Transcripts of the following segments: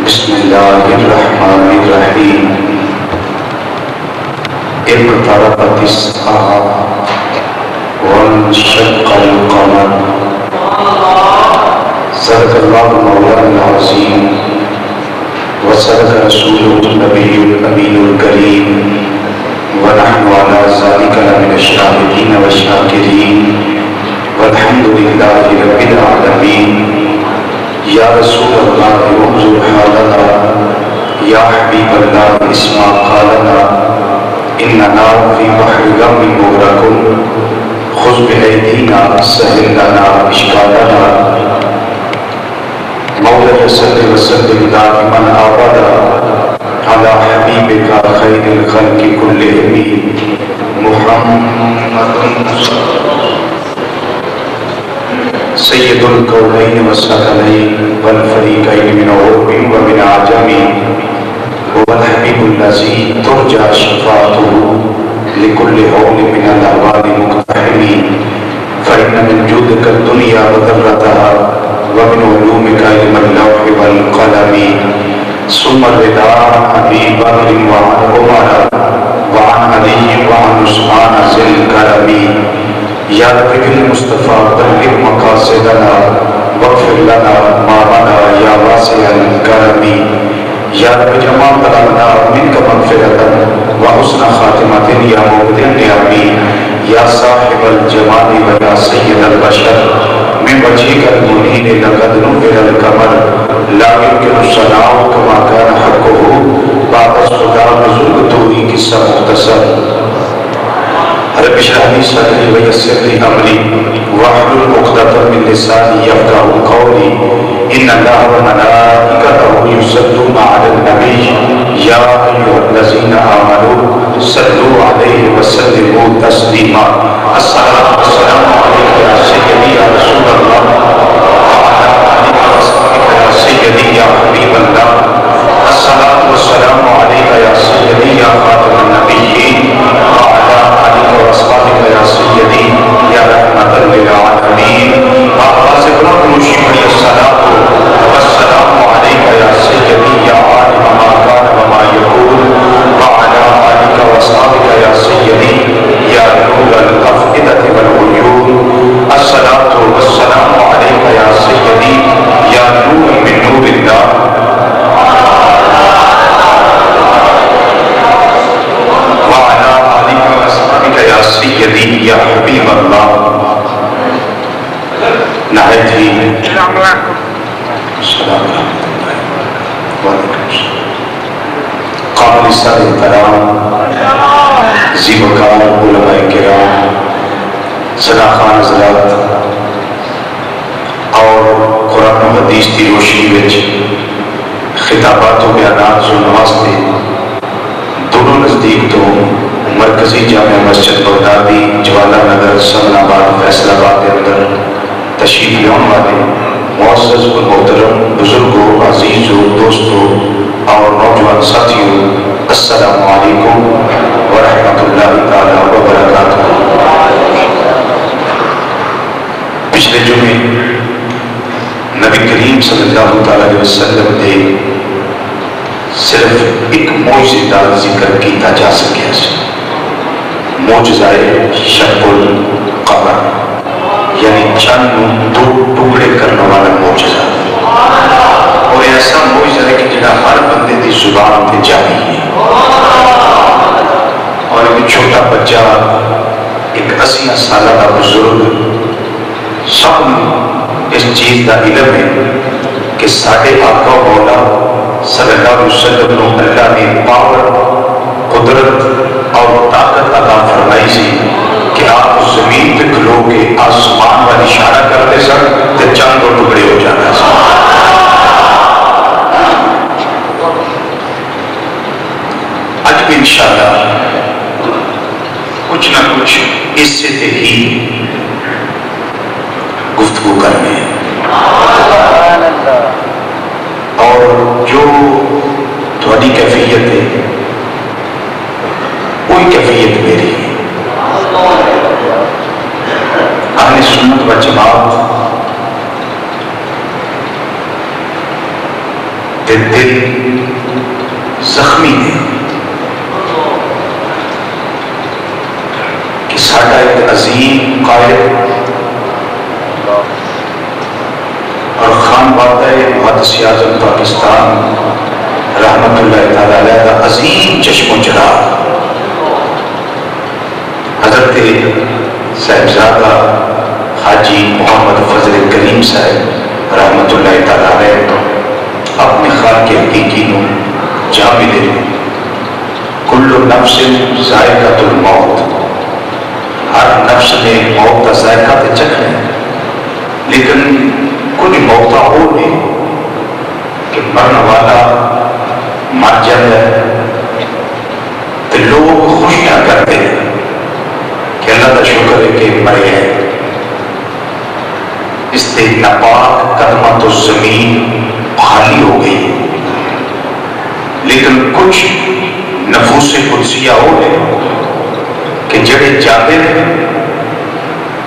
بسم اللہ الرحمن الرحیم اقتربت الساعة وانشق القمر صدق اللہ مولانا العظیم وصدق رسوله النبی الامین الکریم ونحن على ذلك لمن الشاهدین والشاکرین والحمد للہ رب العالمین یا رسول اللہ انظر حالنا یا حبیب اللہ اسمع قالنا اننا فی بحر غم مغرق خذ بأیدینا سہل لنا اشکالنا مولا صلی وسلم دائما ابدا علی حبیبک خیر الخلق کلہم محمد سید الکونین والثقلین والفریقین من عرب ومن عجم هو الحبیب الذی ترجى شفاعته لكل حول من الاحوال مقتحم فإن من جودك الدنيا وذرتها ومن علومك علم اللوح والقلم ثم الرضا عن ابي بکر وعن عمر وعن علی وعن عثمان ذی الکرم یا رب المصطفیٰ بلغ مقاصدنا واغفر لنا ما منا یا واسع الکرم یا رب جمع طلبنا منك مغفرة وحسن خاتمة یا مبدع النعم یا صاحب الجمال و یا سید البشر من وجهك المنیر لقد نور القمر لا يمكن الصناع كما كان حقه بعد الصداع بزرگ توری قصہ مختصر رب اشرح لي صدري ويسر لي امري واحلل عقدة من لساني يفقهوا قولي ان الله وملائكته يصلون على النبي يا ايها الذين امنوا صلوا عليه وسلموا تسليما الصلاة والسلام عليك يا سيدي يا رسول الله وعلى آلك وصحبك يا سيدي يا حبيب الله الصلاة والسلام عليك يا سيدي يا خاتم النبيين وعلى آلك وصحبك يا سيدي يا رحمة للعالمين آغاز بلند مشيح الصلاة والسلام عليك يا سيدي يا عالم ما كان وما يكون وعلى آلك وصحبك يا سيدي يا نور الأفئدة والعيون الصلاة والسلام عليك يا سيدي يا نور من نور الله وعلى آلك وصحبك يا سيدي يا حبيب الله نهاية السلام عليكم السلام عليكم قابل سر احترام ذی وقار علماء کرام صداقان حضرات اور قرآن و حدیث کی روشنی وچ خطابات و بیانات سننے واسطے دونوں نزدیک تو مرکزی جامع مسجد بغدادی جوالا نگر سمن آباد فیصل آباد کے اندر تشریف لیاؤن والے معزز و محترم بزرگوں عزیزوں دوستوں اور نوجوان ساتھیوں السلام علیکم ورحمۃ اللہ تعالی وبرکاتہ۔ پچھلے جمعے نبی کریم صلی اللہ تعالی علیہ وسلم دے صرف ایک معجزے دا ذکر کیتا جا سکیا سی، معجزہ شق القمر یعنی چند دو ٹکڑے کرنے والا معجزہ، اور ایسا معجزہ ہے کہ جنہا ہر بندے دی زبان تے جاری ہے، اور ایک چھوٹا بچہ ایک 80 سالہ کا بزرگ سب اس چیز کا علم ہے کہ ساڑھے آقا مولا صلی اللہ علیہ وسلم نے اللہ نے پاور قدرت اور طاقت عطا فرمائی سی کہ آپ زمین پہ کھلو کے آسمان والی اشارہ کرتے سن تو چند دو ٹکڑے ہو جانا سن۔ آج بھی انشاءاللہ کچھ نہ کچھ اس سے ہی گفتگو کرنے ہیں، اور جو تھوڑی کیفیت ہے وہی کیفیت میری ہے۔ اہل سنت و جماعت تے دل زخمی نے کہ ساڈا ایک عظیم قائد اور خان بادہ محدث اعظم پاکستان رحمت اللہ تعالی علیہ کا عظیم چشم و چراغ حضرت صاحبزادہ حاجی محمد فضل کریم صاحب رحمت اللہ تعالی علیہ اپنے خالق حقیقی نو جا ملے کل نفس ذائقۃ الموت، ہر نفس نے موت کا ذائقہ تے چکھنا ہے، لیکن کچھ موتا ہو نہیں کہ مرن والا مر جاتا ہے تو لوگ خوشیاں کرتے ہیں کہ اللہ کا شکر ہے کہ مرے ہیں، اس سے ناپاک قدمہ تو زمین خالی ہو گئی، لیکن کچھ نفوس قدسیہ ہو گئے کہ جڑے جاتے ہیں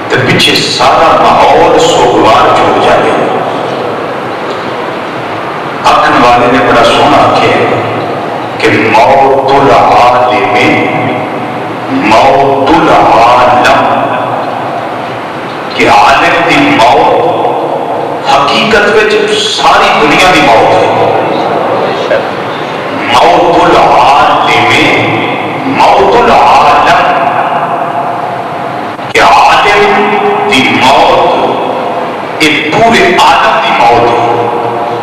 تو پیچھے سارا ماحول سوگوار چھوڑ جاتے ہیں۔ اکھن والے نے بڑا سونا کیا کہ موت العالم موت العالم، کہ عالم دی موت حقیقت وچ ساری دنیا دی موت ہے۔ موت العالم موت العالم، کہ عالم دی موت یہ پورے عالم دی موت ہے،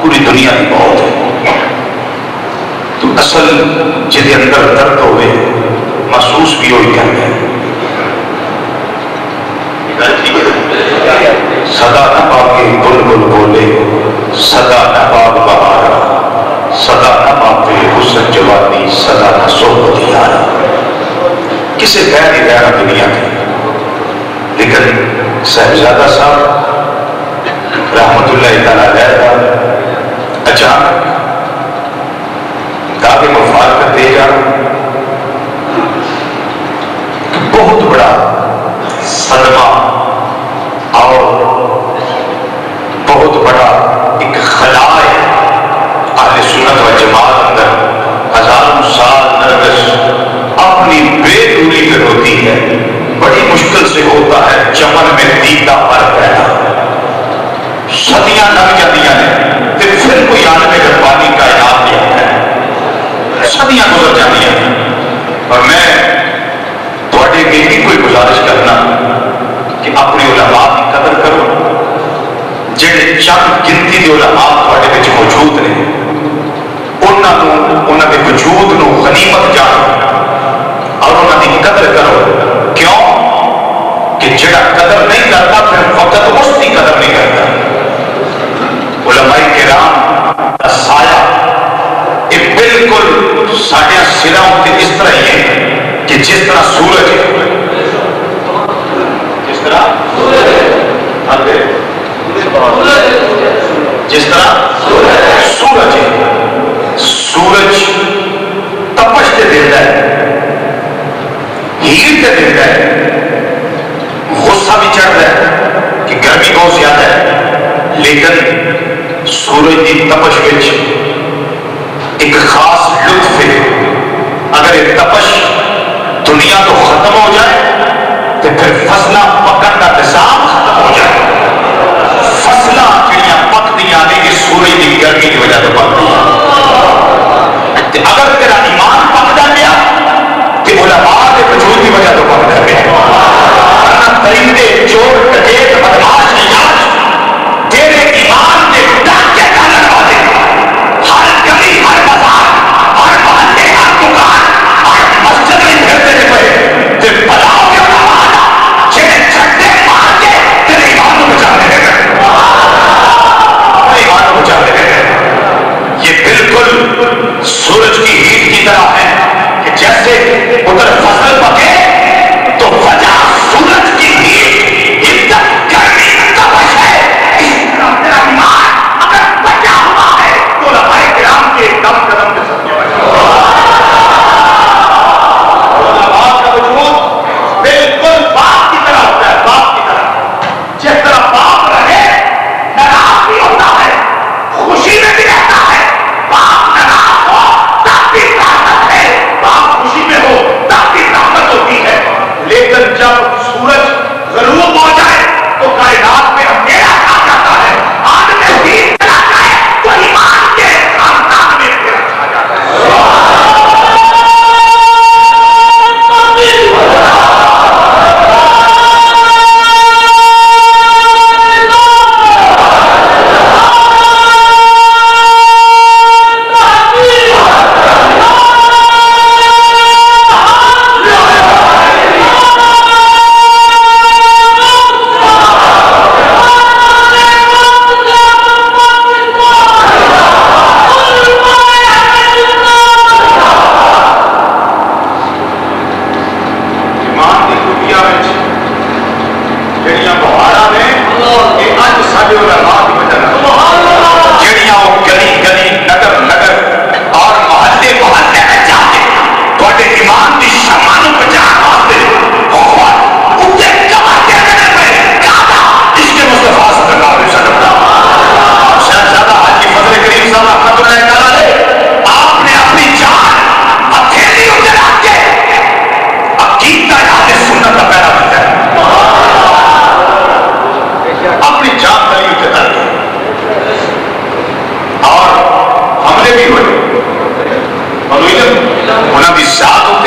پوری دنیا دی موت ہے۔ تو اصل جہدے اندر درد ہوئے محسوس بھی ہوئی کرتے ہیں۔ صدا نہ پاکے بلبل بولے، صدا نہ پاک بہارا، صدا نہ پاکے حسن جوانی، صدا نہ صحبت یارا۔ کسے غیر ہی غیر دنیا کے، لیکن صاحبزادہ صاحب رحمت اللہ تعالی علیہ اچانک دعوے مفارقت دے جا بہت بڑا صدمہ اور بہت بڑا ایک خلا ہے اہل سنت و جماعت اندر، ہزاروں سال نرگس اپنی بے دوری پہ ہوتی ہے، بڑی مشکل سے ہوتا ہے چمن میں دیدہ پر پیدا، صدیاں لگ جاتی ہیں تو پھر کوئی عالم ربانی کا انعام نہیں ہوتا ہے، صدیاں گزر جاتی ہیں۔ اور میں تھوڑے کے بھی کوئی گزارش کرنا کہ اپنے علماء کی قدر کرو، جڑے چند گنتی کے علماء تھوڑے وچ موجود نے، انہاں دے وجود نو غنیمت جانو اور انہاں دی قدر کرو۔ کیوں کہ جڑا قدر نہیں کرتا پھر وقت اس کی قدر نہیں کرتا۔ علماء کرام کا سایہ یہ بالکل ساڑھے سراؤں کے اس طرح ہی ہے کہ جس طرح سورج ہے، جس طرح جس طرح سورج ہے، سورج تپش دے دیتا ہے، ہیٹ دے دیتا ہے، غصہ بھی چڑھتا ہے کہ گرمی بہت زیادہ ہے، لیکن سورج کی تپش وچ ایک خاص لطف ہے۔ اگر یہ تپش دنیا تو ختم ہو جائے تو پھر فصلہ پکن کا نظام ختم ہو جائے۔ فصلہ جڑیاں پکدیاں نے یہ سورج کی گرمی کی وجہ تو پکدیاں، اگر تیرا ایمان پکدا گیا تو علماء کے وجود کی وجہ تو پکدا گیا، ورنہ درندے چور ڈکیت بدماش عیاش تیرے ایمان کے ڈاکے نہ لگا دے، ہر گلی ہر بازار ہر محلے ہر دکان ہر مسجد میں پھرتے پئے تے بلاؤ کے علماء جڑے چھٹے مار کے تیرے ایمان کو بچا لے گئے، اپنے ایمان کو بچا لے گئے۔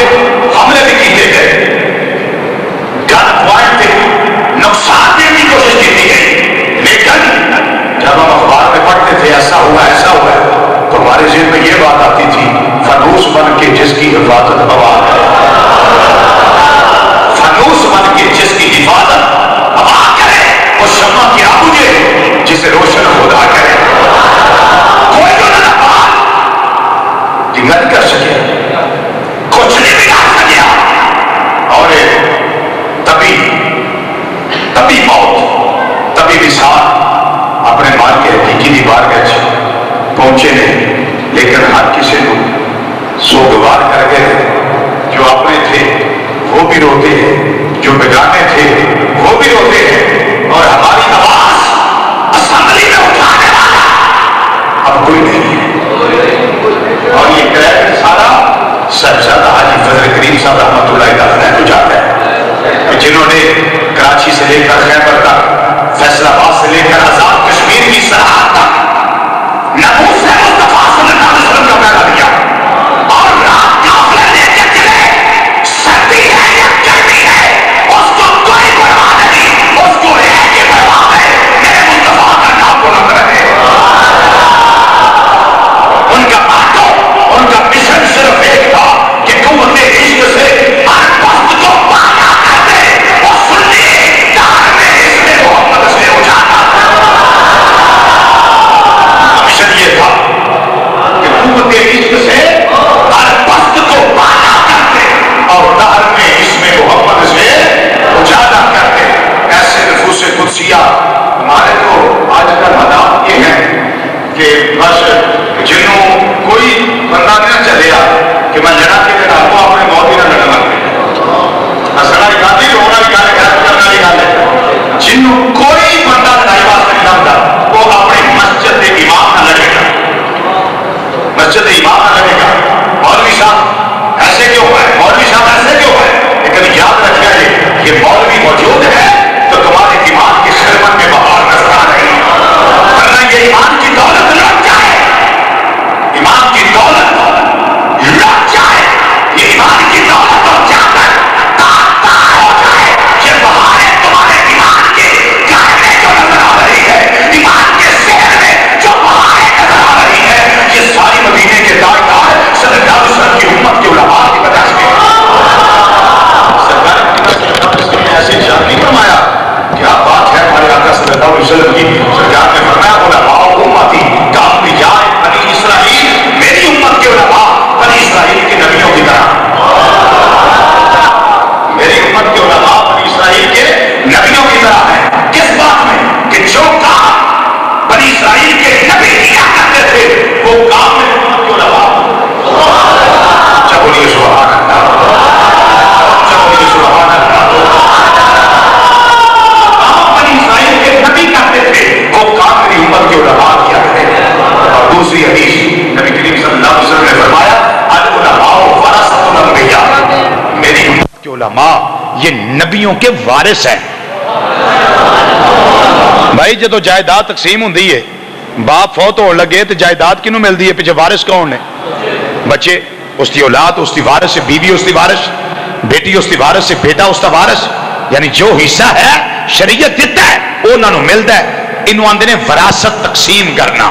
تے حملے بھی کیتے گئے، گن پوائنٹ تے نقصان دینے کی کوشش کی گئی، لیکن جب ہم اخبار میں پڑھتے تھے ایسا ہوا تو ہمارے ذہن میں یہ بات آتی تھی فانوس بن کے جس کی حفاظت ہوا کرے، فانوس بن کے جس کی حفاظت ہوا کرے، وہ شمع کیا بجھے جسے روشن خدا کرے۔ کوئی جو نہ بات نہیں کر سکے، کچھ نہیں بگاڑ سکیا، اور تبھی موت، تبھی وصال اپنے مال کے حقیقی دی بارگاہ پہنچے نے، لیکن ہر کسی کو سوگوار کر گئے، جو اپنے تھے وہ بھی روتے ہیں، جو بیگانے تھے وہ بھی روتے ہیں، اور ہماری آواز اسمبلی میں اٹھانے والا اب کوئی نہیں ہے۔ اور یہ کریڈٹ سارا صاحبزادہ حاجی فضل کریم صاحب رحمۃ اللہ علیہ کو جاتا ہے، جنہوں نے کراچی سے لے کر خیبر تک، فیصل آباد سے لے کر آزاد کشمیر کی سرحد تک ناموس مصطفیٰ صلی اللہ علیہ وسلم کا پہلا دیا، اور رات قافلہ لے کے چلے، سردی ہے یا گرمی ہے اس کو کوئی پرواہ نہیں، اس کو ایک ہی پرواہ ہے میرے مصطفیٰ کا نام بلند رہے۔ ان کا ماتو، ان کا مشن صرف ایک تھا کہ قوت عشق سے ہر پست کو پایا کرتے، اور سنی دار میں اس میں محمد سے اجالا۔ مشن یہ تھا کہ قوت عشق سے ہر پست کو پایا کرتے، اور دار میں اس میں محمد سے اجالا کرتے۔ ایسے نفوس قدسیہ ہمارے تو آج کل حالات یہ ہیں کہ بس جنہوں کوئی بندہ نہ چلیا کہ میں لڑا کے دینا وہ اپنے موت ہی نہ لڑنا لگے، ہسنا بھی گالی رونا بھی گالی گھر کرنا بھی گالی، جنہوں کوئی بندہ لڑائی واسطے نہیں لڑتا وہ اپنی مسجد امام نہ لڑے گا، مسجد امام نہ لڑے گا۔ مولوی صاحب ایسے کیوں ہے، مولوی صاحب ایسے کیوں ہے، لیکن یاد رکھیے یہ مولوی موجود ہے تو تمہارے ایمان کی خدمت میں بہار نظر آ رہی ہے، ورنہ یہ ایمان کی دولت لوٹ جائے، ایمان کی دولت لوٹ جائے، یہ ایمان کی دولت اور جا کر تار تار ہو جائے، یہ بہاریں تمہارے ایمان کے گھر میں جو نظر آ رہی ہے، ایمان کے شہر میں جو بہاریں نظر آ رہی ہے، یہ ساری مدینے کے تاجدار صلی اللہ علیہ وسلم کی امت کے علماء کی وجہ سے۔ سرکار نے ایسے اشارہ نہیں فرمایا، کیا بات ہے ہمارے آقا صلی اللہ علیہ وسلم کی، سرکار نے فرمایا علماء امتی کانبیاء بنی اسرائیل، میری امت کے علماء بنی اسرائیل کے نبیوں کی طرح، میری امت کے علماء بنی اسرائیل کے نبیوں کی طرح ہیں۔ کس بات میں کہ جو کام بنی اسرائیل کے نبی کیا کرتے تھے وہ کام میں امت کے علماء، چلو یہ سبحان اللہ، چلو یہ سبحان اللہ، کام بنی اسرائیل کے نبی کرتے تھے وہ کام میری امت کے علماء کیا کرتے تھے۔ اور دوسری حدیث نبی کریم صلی اللہ علیہ وسلم نے فرمایا العلماء ورثۃ الانبیاء، میری امت کے علماء یہ نبیوں کے وارث ہیں۔ بھائی جدو جائیداد تقسیم ہوندی ہے، باپ فوت ہو لگے تو جائیداد کنوں ملتی ہے، پیچھے وارث کون نے؟ بچے، اس کی اولاد اس کی وارث ہے، بیوی اس کی وارث، بیٹی اس کی وارث ہے، بیٹا اس کا وارث، یعنی جو حصہ ہے شریعت دیتا ہے وہ انہوں نے ملتا ہے۔ انہوں آندے نے وراثت تقسیم کرنا،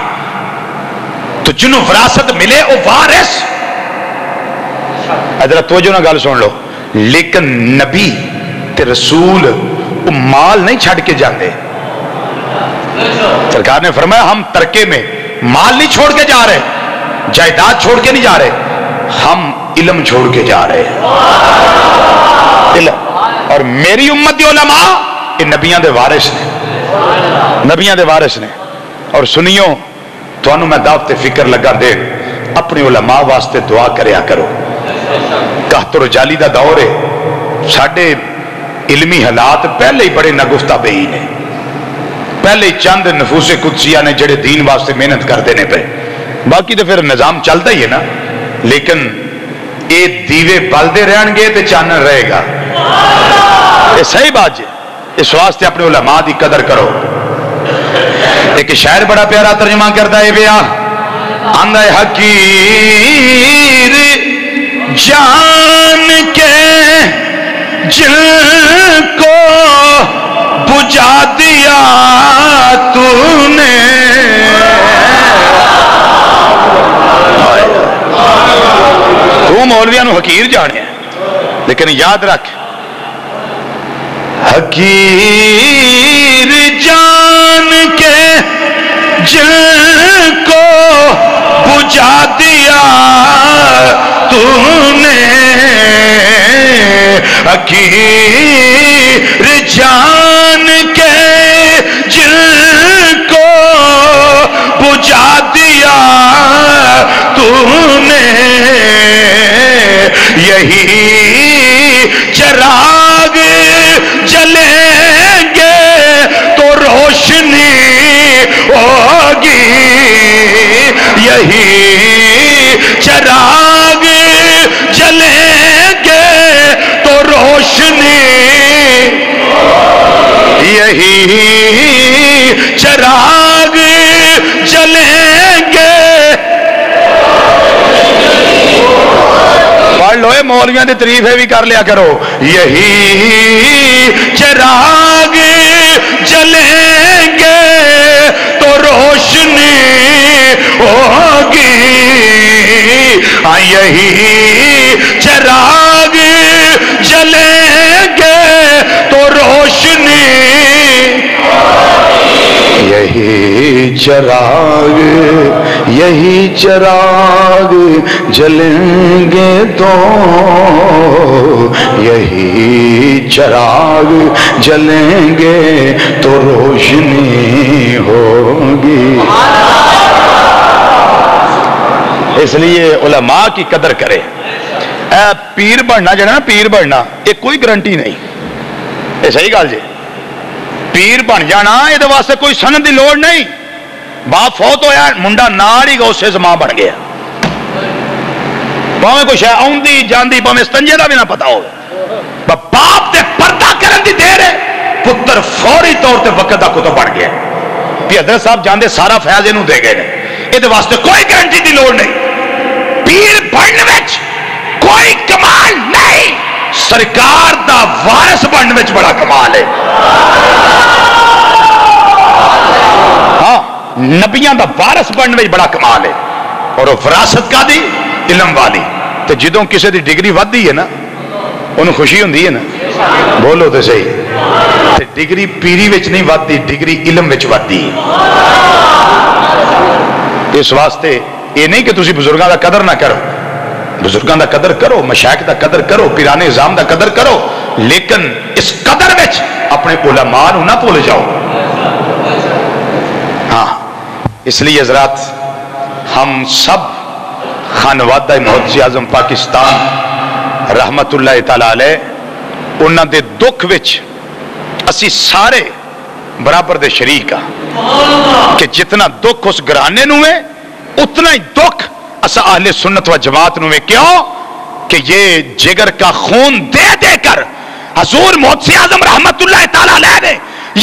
تو جنہوں وراثت ملے وہ وارث۔ حضرت توجہ نہ گل سن لو، لیکن نبی تے رسول وہ مال نہیں چھڑ کے جاندے۔ سرکار نے فرمایا ہم ترکے میں مال نہیں چھوڑ کے جا رہے، جائیداد چھوڑ کے نہیں جا رہے، ہم علم چھوڑ کے جا رہے ہیں، علم۔ اور میری امت دی علماء یہ نبیان دے وارث نے، نبیان دے وارث نے۔ اور سنیو تو انہوں میں دعوت فکر لگا دے، اپنے علماء واسطے دعا کریا کرو۔ قحط و رجالی دا دور ہے، ساڑھے علمی حالات پہلے ہی بڑے نگفتہ بہی نے، پہلے ہی چند نفوس قدسیہ نے جڑے دین واسطے محنت کر دینے پہ، باقی تو پھر نظام چلتا ہی ہے نا، لیکن یہ دیوے بلدے رہن گے تو چانن رہے گا، یہ صحیح بات ہے۔ اس واسطے اپنے علماء دی قدر کرو۔ ایک شاعر بڑا پیارا ترجمہ کرتا ہے بیا آندہ حقیر جان کے جن کو بجھا دیا تو نے، تو مولویاں نو حقیر جانے، لیکن یاد رکھ حقیر جان کے جن کو بجھا دیا تو نے، حقیر جان کے جن کو بجھا دیا تو نے، یہی چراغ جلیں گے تو روشنی ہوگی، یہی چراغ جلیں گے تو روشنی، یہی چراغ جلیں گے، پڑھ لو اے مولویاں دی تعریف ہے بھی کر لیا کرو، یہی چراغ جلیں گے تو روشنی ہوگی، ہاں یہی چراغ جلیں گے تو روشنی، یہی چراغ جلیں گے تو، یہی چراغ جلیں گے تو روشنی ہوگی۔ اس لیے علماء کی قدر کرے، پیر بننا جانا نا، پیر بننا یہ کوئی گارنٹی نہیں، یہ صحیح گل جی، پیر بن جانا یہ واسطے کوئی سند کی لوڑ نہیں، باپ فوت ہویا منڈا نال ہی غوث زمان بن گیا، پاویں کوئی شے آندی جاندی پاویں استنجے دا بھی نہ پتا ہو، باپ تے پردہ کرن دی دیر ہے، پتر فوری طور تے وقت دا کتب بن گیا، بھی حضرت صاحب جاندے سارا فیض انہوں دے گئے یہ واسطے کوئی گارنٹی دی لوڑ نہیں، پیر بننے وچ کوئی کمال نہیں، سرکار دا وارث بننے وچ بڑا کمال ہے، ہاں نبیاں دا وارث بننے وچ بڑا کمال ہے، اور وہ وراثت کا دی علم والی، تو جدوں کسی دی ڈگری ودی ہے نا انہوں خوشی ہوندی ہے نا، بولو تو صحیح، ڈگری پیری وچ نہیں ودی، ڈگری علم وچ ودی، اس واسطے یہ نہیں کہ تسی بزرگاں دا قدر نہ کرو، بزرگاں دا قدر کرو، مشائخ دا قدر کرو، پیران نظام دا قدر کرو، لیکن اس قدر وچ اپنے علماء نو نہ بھول جاؤ۔ ہاں اس لیے حضرات ہم سب خانوادہ محدث اعظم پاکستان رحمت اللہ تعالی علیہ انہاں دے دکھ وچ اسی سارے برابر دے شریک ہاں، کہ جتنا دکھ اس گھرانے نو ہے اتنا ہی دکھ اسا اہل سنت و جماعت نو ہے، کیوں کہ یہ جگر کا خون دے دے کر حضور محدث اعظم رحمت اللہ تعالی علیہ نے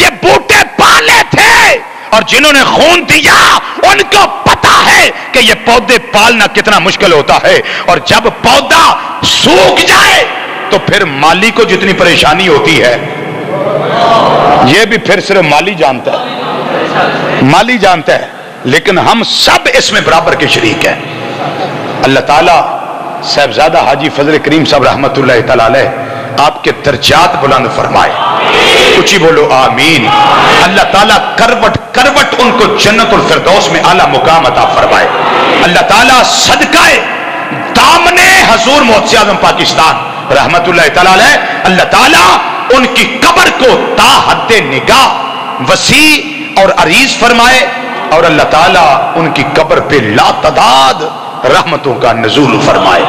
یہ بوٹے پالے تھے، اور جنہوں نے خون دیا ان کو پتا ہے کہ یہ پودے پالنا کتنا مشکل ہوتا ہے، اور جب پودا سوکھ جائے تو پھر مالی کو جتنی پریشانی ہوتی ہے یہ بھی پھر صرف مالی جانتا ہے، مالی جانتا ہے، لیکن ہم سب اس میں برابر کے شریک ہیں۔ اللہ تعالیٰ صاحبزادہ حاجی فضل کریم صاحب رحمت اللہ تعالی علیہ آپ کے درجات بلند فرمائے، اچھی بولو آمین۔ اللہ تعالیٰ کروٹ کروٹ ان کو جنت الفردوس میں اعلیٰ مقام عطا فرمائے۔ اللہ تعالیٰ صدقہ دامن حضور محدث اعظم پاکستان رحمت اللہ تعالی علیہ، اللہ تعالیٰ ان کی قبر کو تا حد نگاہ وسیع اور عریض فرمائے، اور اللہ تعالیٰ ان کی قبر پہ لا تعداد رحمتوں کا نزول فرمائے۔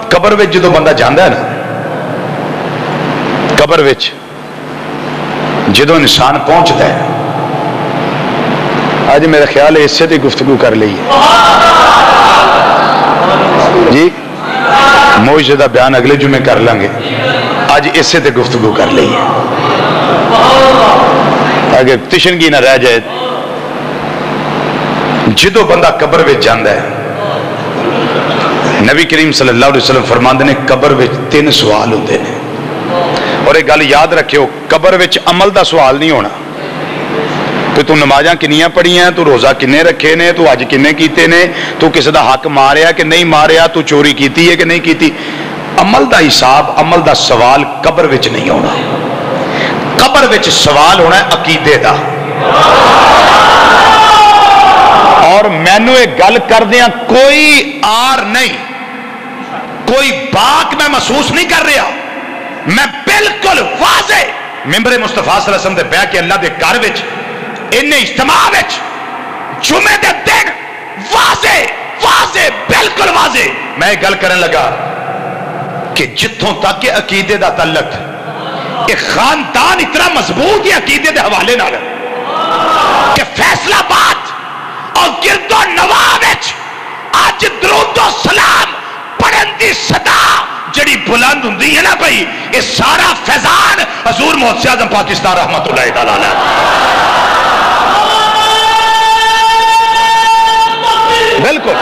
قبر وچ جدو بندہ جاندہ ہے نا، قبر وچ جدو انسان پہنچتا ہے، آج میرا خیال ہے اس سے بھی گفتگو کر لئیے جی، موجزہ دا بیان اگلے جمعے کر لیں گے، آج اس سے تے گفتگو کر لئیے تاکہ تشنگی نہ رہ جائے۔ جدو بندہ قبر وچ جاندہ ہے نبی کریم صلی اللہ علیہ وسلم فرماندے نے قبر وچ 3 سوال ہوندے نے، اور ایک گل یاد رکھیو، قبر وچ عمل دا سوال نہیں ہونا کہ تو نمازاں کنیاں پڑھیاں، تو روزہ کنے رکھے نے، تو حج کنے کیتے نے، تو کسی دا حق ماریا کہ نہیں ماریا، تو چوری کیتی ہے کہ نہیں کیتی۔ عمل دا حساب، عمل دا سوال قبر وچ نہیں ہونا۔ قبر وچ سوال ہونا ہے عقیدے دا۔ اور مینوں ایک گل کردیاں کوئی آر نہیں، کوئی باک میں محسوس نہیں کر رہا، میں بالکل واضح ممبر مصطفیٰ صلی اللہ علیہ وسلم دے بیٹھ کے اللہ دے گھر وچ ان اجتماع وچ جمعے دے دن واضح واضح بالکل واضح میں ایک گل کرن لگا کہ جتھوں تک کہ عقیدے دا تعلق، ایک خاندان اتنا مضبوط ہے عقیدے دے حوالے نال کہ فیصلہ آباد اور گرد و نواح وچ اج درود و سلام پڑھن دی صدا جڑی بلند ہوندی ہے نا بھائی، یہ سارا فیضان حضور محمد اعظم پاکستان رحمت اللہ تعالی علیہ۔ بالکل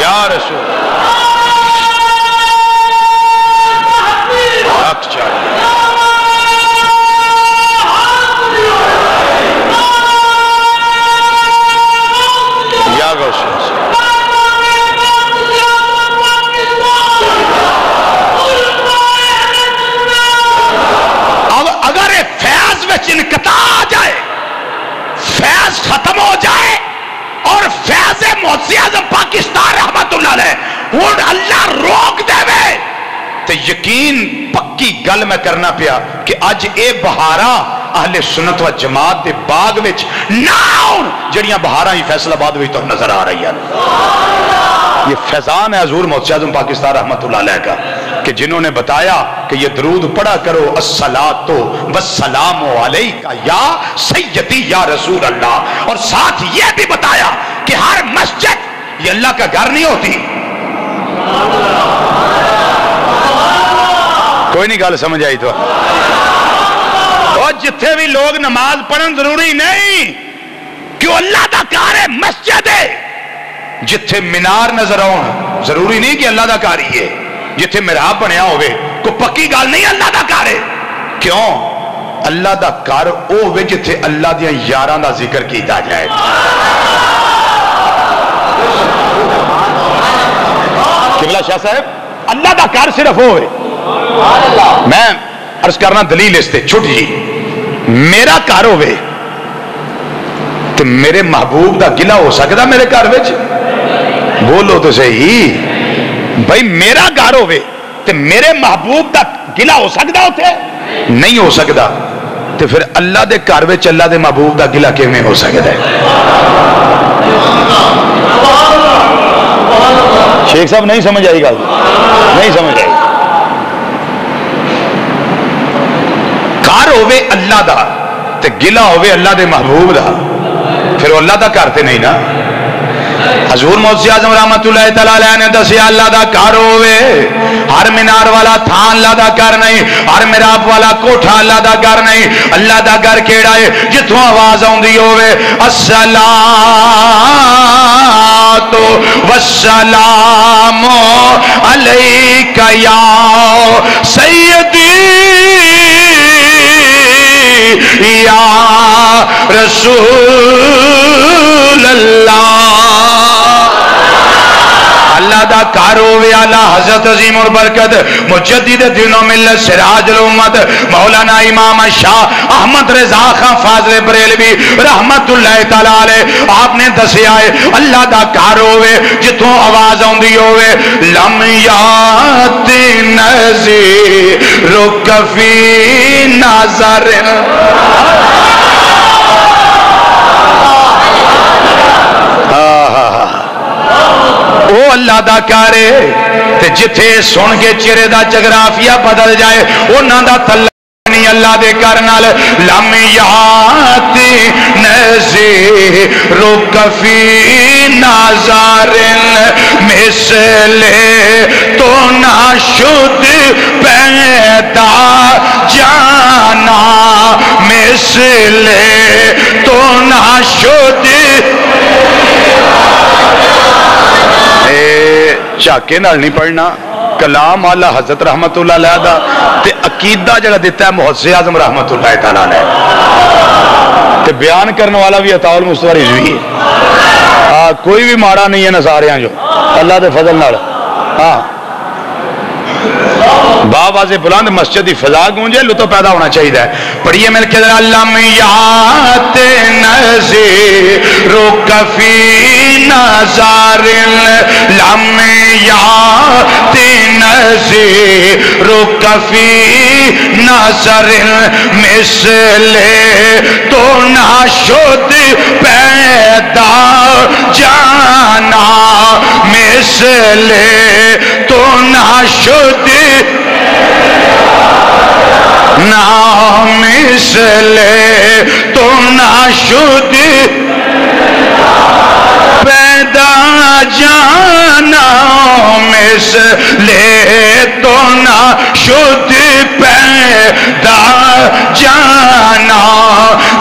یا رسول حق چاہیے۔ یا گوشت اب اگر فیض وچ انقطاع آ جائے، فیض ختم ہو جائے اور فیض محسن اعظم پاکستان رحمت اللہ علیہ ہوں اللہ روک دے وے تو یقین پکی گل میں کرنا پیا کہ اج اے بہاراں اہل سنت و جماعت دے باغ وچ نہ آن جڑیاں بہاراں ہی فیصل آباد وچ تو نظر آ رہی ہیں۔ یہ فیضان ہے حضور محسن اعظم پاکستان رحمت اللہ علیہ کا کہ جنہوں نے بتایا کہ یہ درود پڑھا کرو، الصلاۃ والسلام علیک یا سیدی یا رسول اللہ، اور ساتھ یہ بھی بتایا کہ ہر مسجد یہ اللہ کا گھر نہیں ہوتی۔ کوئی نہیں گل سمجھ آئی تو؟ اور جتھے بھی لوگ نماز پڑھن ضروری نہیں کہ اللہ دا گھر ہے، مسجد ہے۔ جتھے مینار نظر آؤ ضروری نہیں کہ اللہ دا گھر ہی ہے، جتھے محراب بنیا ہوئے کوئی پکی گل نہیں اللہ دا گھر ہے۔ کیوں؟ اللہ دا گھر او ہوئے جتھے اللہ دیاں یاراں دا ذکر کیتا جائے۔ قبلہ شاہ صاحب اللہ دا گھر صرف ہوئے۔ میں عرض کرنا دلیل اس تے چھٹ جی، میرا گھر ہوئے تو میرے محبوب دا گلہ ہو سکتا میرے گھر وچ؟ بولو تو صحیح بھائی، میرا گھر ہوئے تو میرے محبوب دا گلہ ہو سکتا ہوتے؟ نہیں ہو سکتا۔ تو پھر اللہ دے گھر وچ اللہ دے محبوب دا گلہ کیویں ہو سکتا ہے؟ شیخ صاحب نہیں سمجھ آئی گل؟ نہیں سمجھ آئی۔ گھر ہوئے اللہ دا تے گلہ ہوئے اللہ دے محبوب دا، پھر وہ اللہ دا گھر تے نہیں نا۔ حضور محسن اعظم رحمت اللہ تعالی علیہ نے دسیا اللہ دا گھر ہوئے، ہر مینار والا تھان اللہ دا گھر نہیں، ہر محراب والا کوٹھا اللہ دا گھر نہیں۔ اللہ دا گھر کیڑا ہے؟ جتھوں آواز آوندی ہوئے الصلاۃ والسلام علیک یا سیدی یا رسول اللہ۔ اللہ دا گھر ہوئے اعلی حضرت عظیم البرکت مجدد دین و ملت سراج الامت مولانا امام شاہ احمد رضا خان فاضل بریلوی رحمت اللہ تعالی علیہ، آپ نے دسیا ہے اللہ دا گھر ہوئے جتوں آواز آندی ہوئے لم یات نظیرک فی نظر۔ وہ اللہ دا کارے تے جتھے سن کے چہرے دا جغرافیہ بدل جائے انہاں دا تعلق نہیں اللہ دے کر نال۔ لم یات نظیرک فی نظر مثل تو نہ شد پیدا جانا میں مثل تو نہ شد جھاکے نال نہیں پڑھنا کلام آلہ حضرت رحمت اللہ علیہ دا تے عقیدہ جڑا دیتا ہے محسن اعظم رحمت اللہ تعالیٰ علیہ تے بیان کرنے والا بھی عطا المصطفی رضوی ہے کوئی بھی ماڑا نہیں ہے نصاریاں جو اللہ دے فضل نال باواز بلند مسجد فضا گونجے لطف پیدا ہونا چاہیے پڑھیے مل کے لمیات نظیر کفی نظار لمیات نظیر کفی نظر مثل تو نہ شد پیدا جانا مثل تو نہ شد نہ مثل تو نہ شد پیدا جانا مثل تو نہ شد پیدا جانا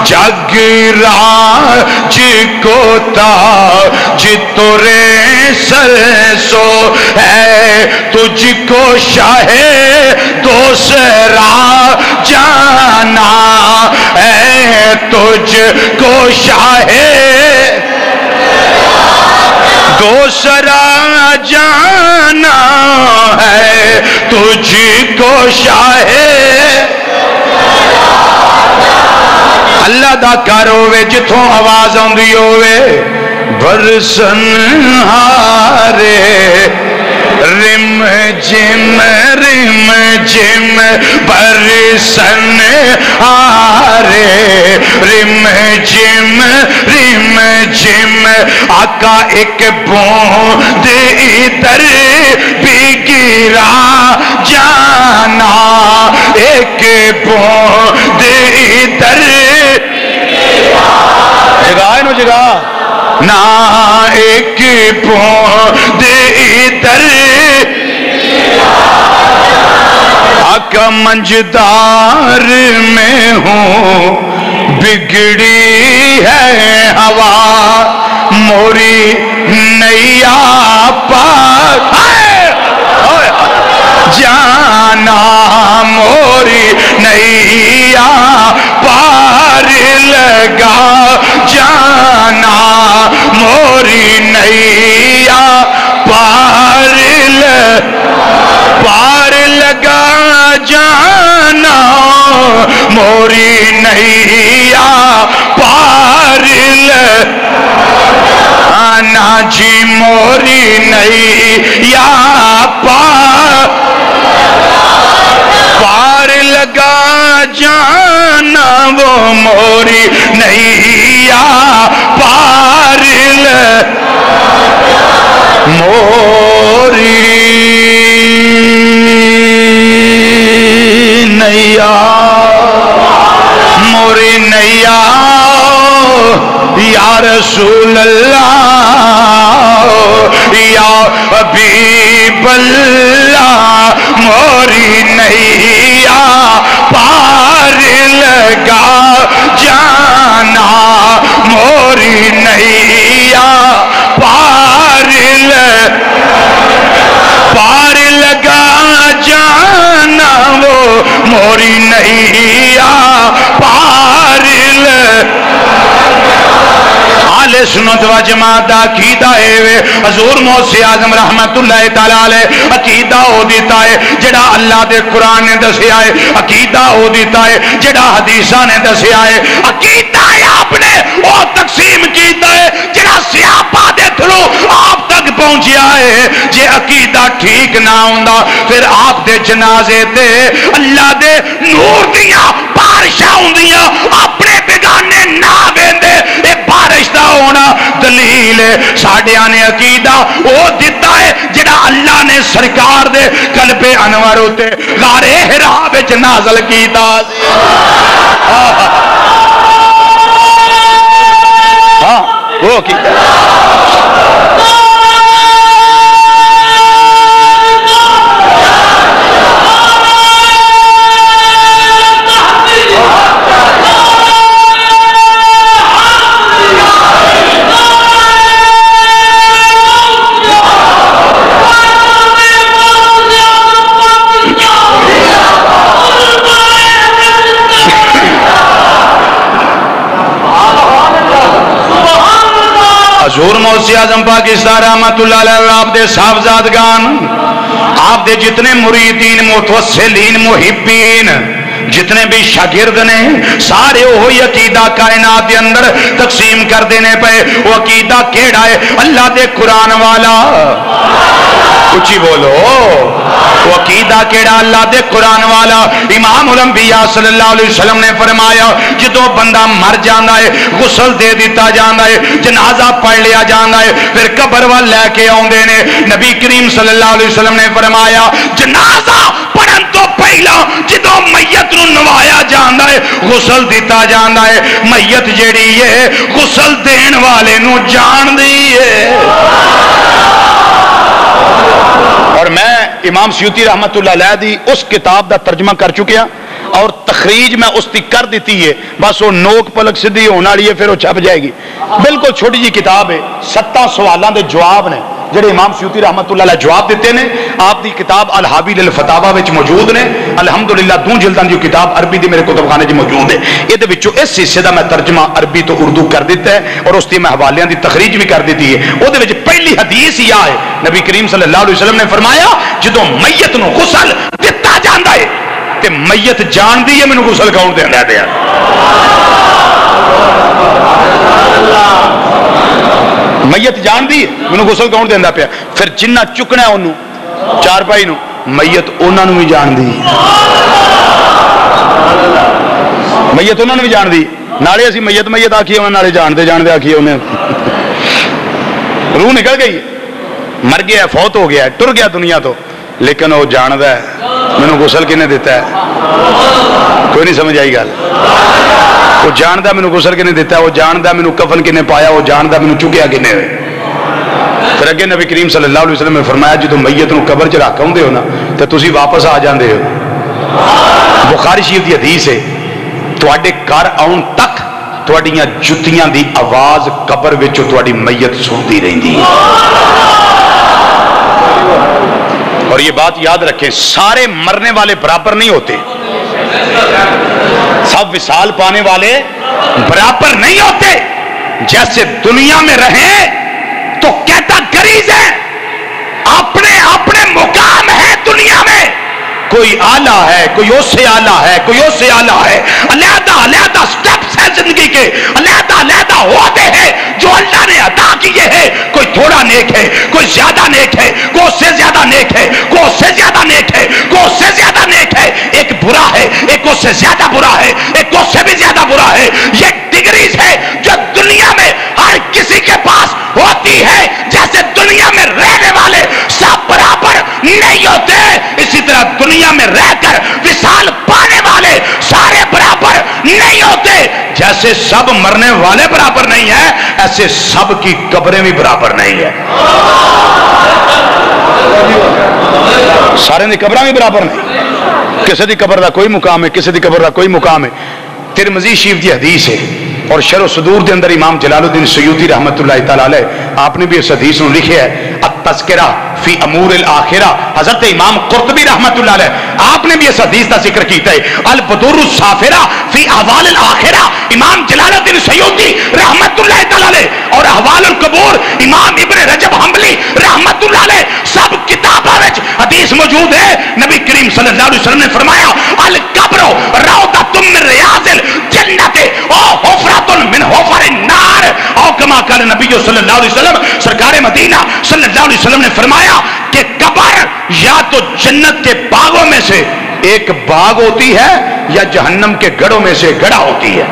جگ راج کو تاج تورے سر سو ہے تجھ کو شاہ دوسرا جانا ہے تجھ کو شاہ دوسرا جانا ہے تجھ کو شاہ اللہ دا کر ہوئے جتوں آواز آندی ہوئے برسن ہارے رم جم برسن ہارے رم جم آقا ایک بوند ادھر بھی گرا جانا ایک بوند ادھر جگہ نو جگہ نہ ایک بوند ادھر آقا منجدار میں ہوں بگڑی ہے ہوا موری نیا پاک جانا موری نیا پار لگا جانا موری نیا پار لگا جانا موری نیا پار آنا جی موری نیا پار لگا جانا وہ موری نیا پار موری نیا موری نیا یا رسول اللہ یا حبیب اللہ موری نیا پار لگا جانا موری نیا پار لگا جانا وہ موری نیا پار آل سنت و جماعت دا عقیدہ ہے حضور موسی اعظم رحمت اللہ تعالیٰ علیہ عقیدہ ہو دیتا ہے جڑا اللہ دے قرآن نے دسیا ہے عقیدہ ہو دیتا ہے جڑا حدیثہ نے دسیا ہے عقیدہ ہے آپ نے وہ تقسیم کیتا ہے جڑا سیاپا دے تھرو آپ تک پہنچیا ہے جے عقیدہ ٹھیک نہ ہوندا پھر آپ دے جنازے تے اللہ دے نور دیاں بارشاں ہوندیاں اپنے بیگانے نہ ویندے اے بارش دا ہونا دلیل ہے ساڈیاں نے عقیدہ وہ دیتا ہے جڑا اللہ نے سرکار دے قلب انور ہوتے غار حرا وچ نازل کیتا ہاں وہ کیتا غوث اعظم پاکستان رحمت اللہ علیہ آپ دے صاحبزادگان آپ دے جتنے مریدین متوسلین محبین جتنے بھی شاگرد نے سارے وہی عقیدہ کائنات دے اندر تقسیم کر دینے پہ وہ عقیدہ کیڑا ہے اللہ دے قرآن والا اچھی بولو وہ عقیدہ کیڑا اللہ دے قرآن والا امام الانبیاء صلی اللہ علیہ وسلم نے فرمایا جدو بندہ مر جانا ہے غسل دے دیتا جانا ہے جنازہ پڑھ لیا جانا ہے پھر قبر وال لے کے آندے نے نبی کریم صلی اللہ علیہ وسلم نے فرمایا جنازہ پڑھن تو پہلا جدو میت نو نوایا جانا ہے غسل دیتا جانا ہے میت جیڑی ہے غسل دین والے نو جان دی ہے اور میں امام سیوطی رحمت اللہ علیہ دی اس کتاب دا ترجمہ کر چکیا اور تخریج میں اس کی کر دیتی ہے بس وہ نوک پلک سدھی ہونے والی ہے پھر وہ چھپ جائے گی بالکل چھوٹی جی کتاب ہے 7 سوالاں دے جواب نے جڑے امام سیوطی رحمت اللہ علیہ جواب دیتے ہیں آپ دی کتاب الحابی للفتاوا وچ موجود نے الحمدللہ 2 جلداں دی کتاب عربی دی میرے کتب خانے وچ موجود ہے یہ دے وچوں اس حصے دا میں ترجمہ عربی تو اردو کر دیتا ہے اور اس دی میں حوالیاں دی تخریج بھی کر دیتی ہے او دے وچ پہلی حدیث یہ ہے نبی کریم صلی اللہ علیہ وسلم نے فرمایا جدوں میت نو غسل دتا جاندا ہے تے میت جان دی ہے مینوں غسل کون دیندا ہے میت جان دی مینوں غسل کون دیندا پیا پھر جنہ چکنا ہے اونوں چار پائی نو میت انہاں نوں بھی جان دی میت انہاں نوں بھی جان دی نالے اسی میت میت آکھیے انہاں نالے جان دے آکھیے انہیں روح نکل گئی مر گیا فوت ہو گیا ٹر گیا دنیا تو لیکن وہ جاندا ہے مینوں غسل کنے دیتا ہے کوئی نہیں سمجھ آئی گل وہ جاندا مینوں غسل کنے دیتا ہے وہ جاندا مینوں کفن کنے پایا وہ جاندا مینوں چکیا کنے ہوئے پھر اگے نبی کریم صلی اللہ علیہ وسلم نے فرمایا جدوں میت نوں قبر چ رکھ آؤندے ہو نا تے تسی واپس آ جاندے ہو بخاری شریف دی حدیث ہے تواڈے گھر آؤن تک تواڈیاں جُتیاں دی آواز قبر وچوں تواڈی میت سنتی رہندی ہے اور یہ بات یاد رکھیں سارے مرنے والے برابر نہیں ہوتے سب وصال پانے والے برابر نہیں ہوتے جیسے دنیا میں رہیں تو کیٹاگریز ہے اپنے اپنے مقام ہے دنیا میں کوئی آلہ ہے کوئی اس سے آلہ ہے کوئی اس سے آلہ ہے علیحدہ علیحدہ سٹیپس ہے زندگی کے علیحدہ علیحدہ عہدے ہیں جو اللہ نے عطا کیے ہیں کوئی تھوڑا نیک ہے کوئی زیادہ نیک ہے کوئی اس سے زیادہ نیک ہے کوئی اس سے زیادہ نیک ہے کوئی اس سے زیادہ نیک ہے ایک برا ہے ایک اس سے زیادہ برا ہے ایک اس سے بھی زیادہ برا ہے یہ ڈگریز ہے جو دنیا میں ہر کسی کے پاس ہوتی ہے جیسے دنیا میں رہنے والے سب برابر نہیں ہوتے اسی طرح دنیا میں رہ کر وصال پانے والے سارے برابر نہیں ہوتے جیسے سب مرنے والے برابر نہیں ہیں ایسے سب کی قبریں بھی برابر نہیں ہیں سارے دی قبریں بھی برابر نہیں کسی دی قبر دا کوئی مقام ہے کسی دی قبر دا کوئی مقام ہے ترمذی شریف دی حدیث ہے اور شرح صدور دے اندر امام جلال الدین سیوطی رحمت اللہ تعالی علیہ آپ نے بھی اس حدیث کو لکھا ہے التذکرہ فی امور الاخرہ حضرت امام قرطبی رحمت اللہ علیہ آپ نے بھی اس حدیث کا ذکر کیتا ہے البدور الصافرہ فی احوال الاخرہ امام جلال الدین سیوطی رحمت اللہ تعالی علیہ اور احوال القبور امام ابن رجب حنبلی رحمت اللہ علیہ سب کتابوں میں حدیث موجود ہے نبی کریم صلی اللہ علیہ وسلم نے فرمایا القبر روضۃ من ریاض الجنۃ او حفرۃ من حفر النار او کما قال نبی صلی اللہ علیہ وسلم سرکار مدینہ صلی اللہ علیہ وسلم نے فرمایا کہ قبر یا تو جنت کے باغوں میں سے ایک باغ ہوتی ہے یا جہنم کے گڑھوں میں سے گڑھا ہوتی ہے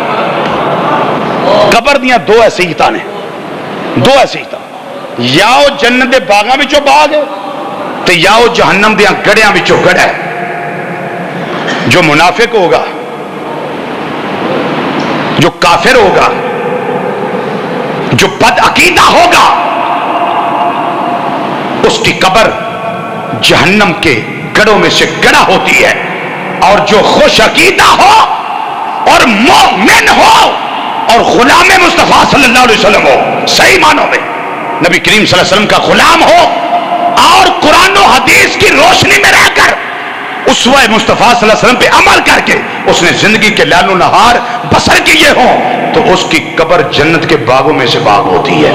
قبر دیاں دو حیثیتاں نے دو حیثیتاں یا وہ جنت کے باغاں وچوں باغ ہے تے یا وہ جہنم دیاں گڑھیاں وچوں گڑھا ہے جو منافق ہوگا جو کافر ہوگا جو بد عقیدہ ہوگا اس کی قبر جہنم کے گڑھوں میں سے گڑھا ہوتی ہے اور جو خوش عقیدہ ہو اور مومن ہو اور غلام مصطفیٰ صلی اللہ علیہ وسلم ہو صحیح معنوں میں نبی کریم صلی اللہ علیہ وسلم کا غلام ہو اور قرآن و حدیث کی روشنی میں رہ کر اسوہ مصطفیٰ صلی اللہ علیہ وسلم پہ عمل کر کے اس نے زندگی کے لیل و نہار بسر کیے ہوں تو اس کی قبر جنت کے باغوں میں سے باغ ہوتی ہے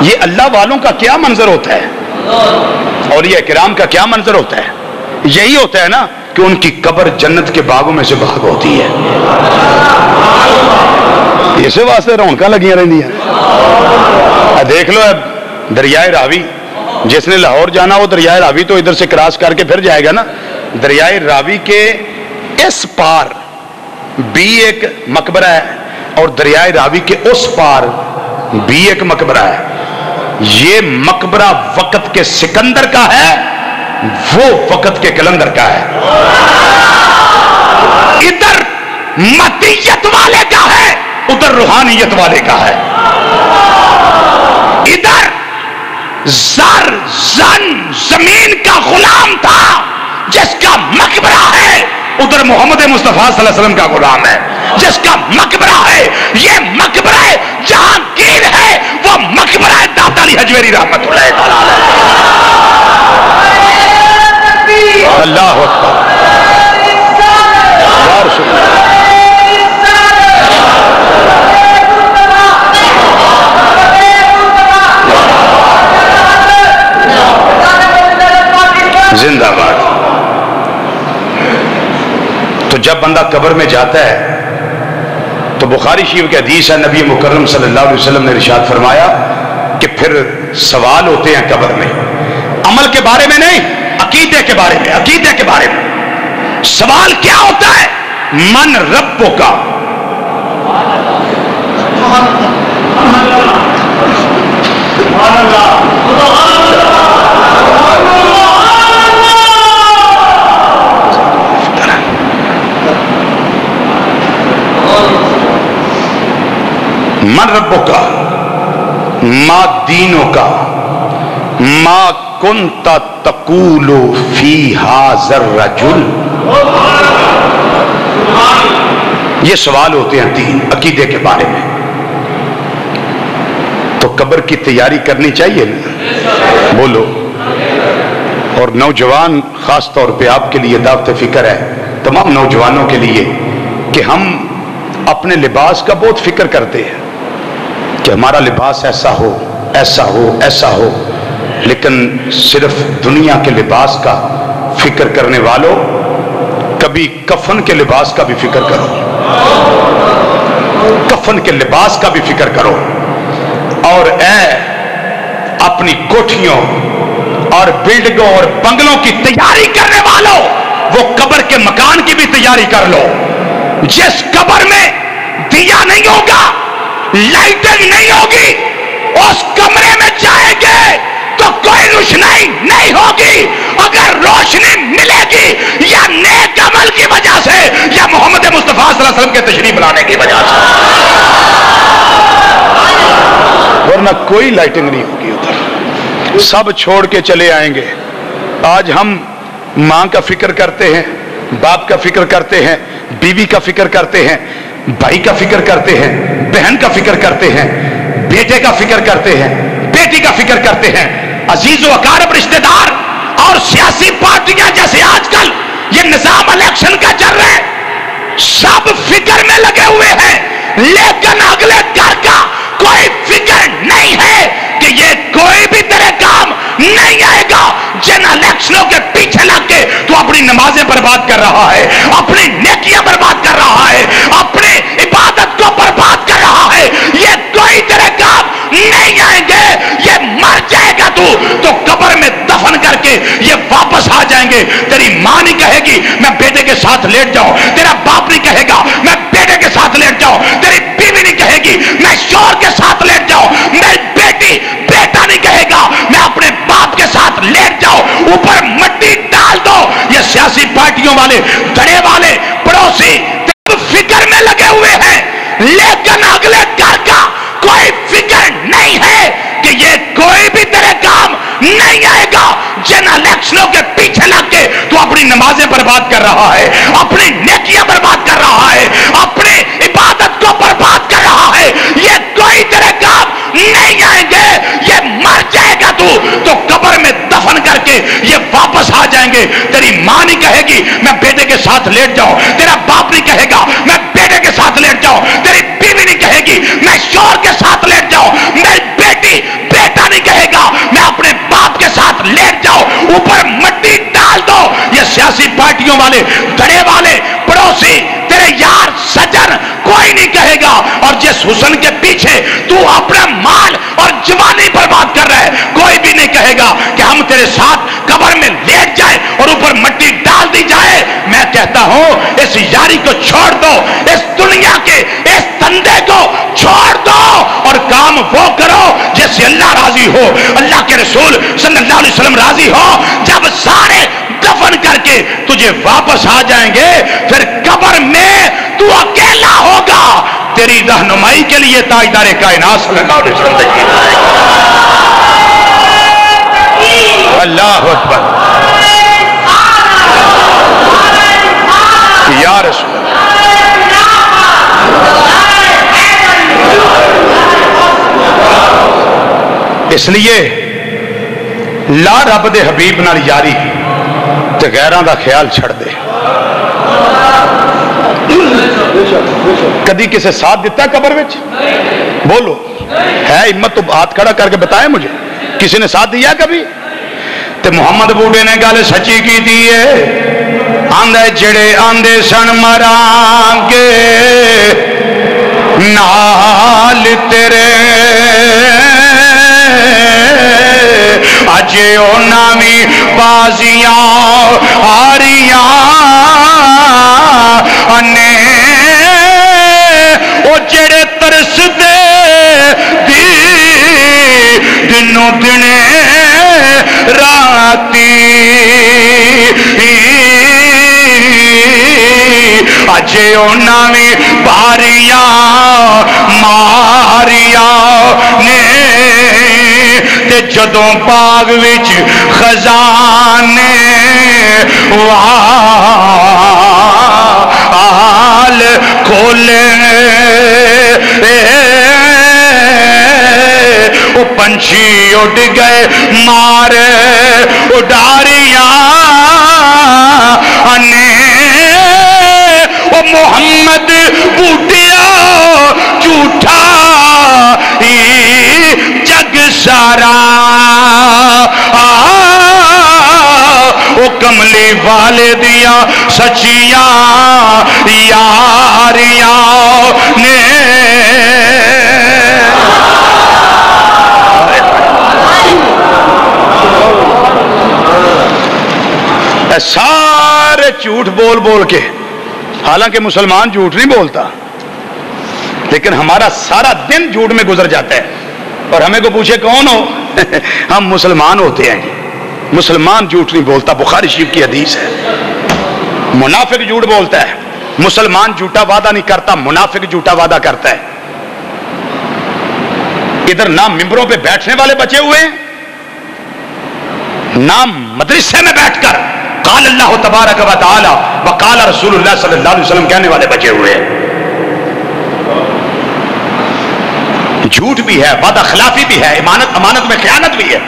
یہ اللہ والوں کا کیا منظر ہوتا ہے، اولیاء کرام کا کیا منظر ہوتا ہے؟ یہی ہوتا ہے نا کہ ان کی قبر جنت کے باغوں میں سے باغ ہوتی ہے. اسی واسطے رونقاں لگیاں رہندی ہیں. دیکھ لو دریائے راوی، جس نے لاہور جانا وہ دریائے راوی تو ادھر سے کراس کر کے پھر جائے گا نا. دریائے راوی کے اس پار بھی ایک مقبرہ ہے اور دریائے راوی کے اس پار بھی ایک مقبرہ ہے. یہ مقبرہ وقت کے سکندر کا ہے، وہ وقت کے کلندر کا ہے. ادھر مدیت والے کا ہے، ادھر روحانیت والے کا ہے. ادھر زر زن زمین کا غلام تھا جس کا مقبرہ ہے، ادھر محمد مصطفیٰ صلی اللہ علیہ وسلم کا غلام ہے جس کا مقبرہ ہے. یہ مقبرہ جہانگیر ہے، وہ مقبرہ داتا علی حجویری رحمت اللہ تعالی علیہ. اللہ اکبر. زندہ باد. تو جب بندہ قبر میں جاتا ہے تو بخاری شریف کے حدیث ہے، نبی مکرم صلی اللہ علیہ وسلم نے ارشاد فرمایا کہ پھر سوال ہوتے ہیں قبر میں، عمل کے بارے میں نہیں، عقیدے کے بارے میں. عقیدے کے بارے میں سوال کیا ہوتا ہے؟ من ربک کا، من ربک کا، ما دینوں کا، ما کنت تقول فی ھذا الرجل. یہ سوال ہوتے ہیں تین عقیدے کے بارے میں. تو قبر کی تیاری کرنی چاہیے نا، بولو. اور نوجوان خاص طور پہ آپ کے لیے دعوت فکر ہے، تمام نوجوانوں کے لیے، کہ ہم اپنے لباس کا بہت فکر کرتے ہیں کہ ہمارا لباس ایسا ہو ایسا ہو ایسا ہو، لیکن صرف دنیا کے لباس کا فکر کرنے والوں کبھی کفن کے لباس کا بھی فکر کرو. کفن کے لباس کا بھی فکر کرو. اور اے اپنی کوٹھیوں اور بلڈنگوں اور بنگلوں کی تیاری کرنے والوں، وہ قبر کے مکان کی بھی تیاری کر لو. جس قبر میں دیا نہیں ہوگا، لائٹنگ نہیں ہوگی، اس کمرے میں جائیں گے تو کوئی روشنائی نہیں ہوگی. اگر روشنی ملے گی یا نیک عمل کی وجہ سے یا محمد مصطفیٰ صلی اللہ علیہ وسلم کے تشریف لانے کی وجہ سے، ورنہ کوئی لائٹنگ نہیں ہوگی. ادھر سب چھوڑ کے چلے آئیں گے. آج ہم ماں کا فکر کرتے ہیں، باپ کا فکر کرتے ہیں، بیوی کا فکر کرتے ہیں، بھائی کا فکر کرتے ہیں، بہن کا فکر کرتے ہیں، بیٹے کا فکر کرتے ہیں، بیٹی کا فکر کرتے ہیں. عزیز و اقارب رشتہ دار اور سیاسی پارٹیاں جیسے آج کل یہ نظام الیکشن کا چل رہا ہے، سب فکر میں لگے ہوئے ہیں، لیکن اگلے گھر کا کوئی فکر نہیں ہے کہ یہ کوئی بھی تیرے کام نہیں آئے گا. جن الیکشنوں کے پیچھے لگ کے تو اپنی نمازیں برباد کر رہا ہے، اپنی نیکیاں برباد کر رہا ہے، اپنی عبادت کو برباد کر رہا ہے. یہ کوئی تیرے کام نہیں آئیں گے. یہ مر جائے گا تو قبر میں دفن کر کے یہ واپس آ جائیں گے. تیری ماں نہیں کہے گی میں بیٹے کے ساتھ لیٹ جاؤں، تیرا باپ نہیں کہے گا میں بیٹے کے ساتھ لیٹ جاؤں، تیری بیوی نہیں کہے گی میں شوہر کے ساتھ لیٹ جاؤں، میری بیٹی بیٹا نہیں کہے گا میں اپنے باپ کے ساتھ لیٹ جاؤں. اوپر مٹی ڈال دو. یہ سیاسی پارٹیوں والے، دھڑے والے، پڑوسی فکر میں لگے ہوئے ہیں، لیکن اگلے گھر کا کوئی فکر نہیں ہے کہ یہ کوئی بھی تیرے کام نہیں آئے گا. جن الیکشنوں کے پیچھے لگ کے تو اپنی نمازیں برباد کر رہا ہے، اپنی نیکیاں برباد کر رہا ہے، اپنی عبادت کو برباد کر رہا ہے. یہ کوئی تیرے کام نہیں آئیں گے. یہ مر جائے گا تو قبر میں دفن کر کے یہ واپس آ جائیں گے. تیری ماں نہیں کہے گی میں بیٹے کے ساتھ لیٹ جاؤں، تیرا باپ نہیں کہے گا میں بیٹے کے ساتھ لیٹ جاؤں، تیری بیوی نہیں کہے گی میں شوہر کے ساتھ لیٹ جاؤں، میری بیٹی سوسائٹیوں والے, گھڑے والے, پڑوسی, تیرے یار, سجن, کوئی نہیں کہے گا. اور جس حسن کے پیچھے تو اپنا مال اور جوانی برباد کر رہا ہے, کوئی بھی نہیں کہے گا کہ ہم تیرے ساتھ قبر میں لیٹ جائیں اور اوپر مٹی ڈال دی جائے. میں کہتا ہوں اس یاری کو چھوڑ دو, اس دنیا کے اس دندے کو چھوڑ دو اور کام وہ کرو جس سے اللہ راضی ہو, اللہ کے رسول صلی اللہ علیہ وسلم راضی ہو. جب سارے دفن کر کے تجھے واپس آ جائیں گے, پھر قبر میں تو اکیلا ہوگا. تیری رہنمائی کے لیے تاجدار کائنات صلی اللہ علیہ وسلم تشریف لائے گا. اللہ اکبر یا رسول اللہ. اس لیے لا رب دے حبیب نال یاری تے غیراں دا خیال چھڑ دے. کدی کسے ساتھ دیتا قبر وچ؟ بولو ہے ہمت تو ہاتھ کھڑا کر کے بتائیں مجھے, کسی نے ساتھ دیا کبھی؟ تے محمد بوڑھے نے گل سچی کی دیئے, آندے جڑے آندے سن مران گے نال تیرے, اجے او نامی بازیاں آریاں انے او جڑے ترس دے دی دنوں دنے راتی, اجے او نامی باریاں ماریاں نے تے جدوں باغ وچ خزانے وال کھولے وہ پنچھی اڑ گئے مارے اڈاریاں انے وہ محمد بوٹیا جھوٹا جگ سارا, وہ کملی والے دیا سچیاں یاریاں نے سارے جھوٹ بول بول کے, حالانکہ مسلمان جھوٹ نہیں بولتا, لیکن ہمارا سارا دن جھوٹ میں گزر جاتا ہے. اور ہمیں کو پوچھے کون ہو, ہم مسلمان ہوتے ہیں. مسلمان جھوٹ نہیں بولتا, بخاری شریف کی حدیث ہے. منافق جھوٹ بولتا ہے, مسلمان جھوٹا وعدہ نہیں کرتا, منافق جھوٹا وعدہ کرتا ہے. ادھر نہ ممبروں پہ بیٹھنے والے بچے ہوئے ہیں, نہ مدرسے میں بیٹھ کر قال اللہ تبارک و تعالی وقال رسول اللہ صلی اللہ علیہ وسلم کہنے والے بچے ہوئے ہیں. جھوٹ بھی ہے, وعدہ خلافی بھی ہے, امانت میں خیانت بھی ہے.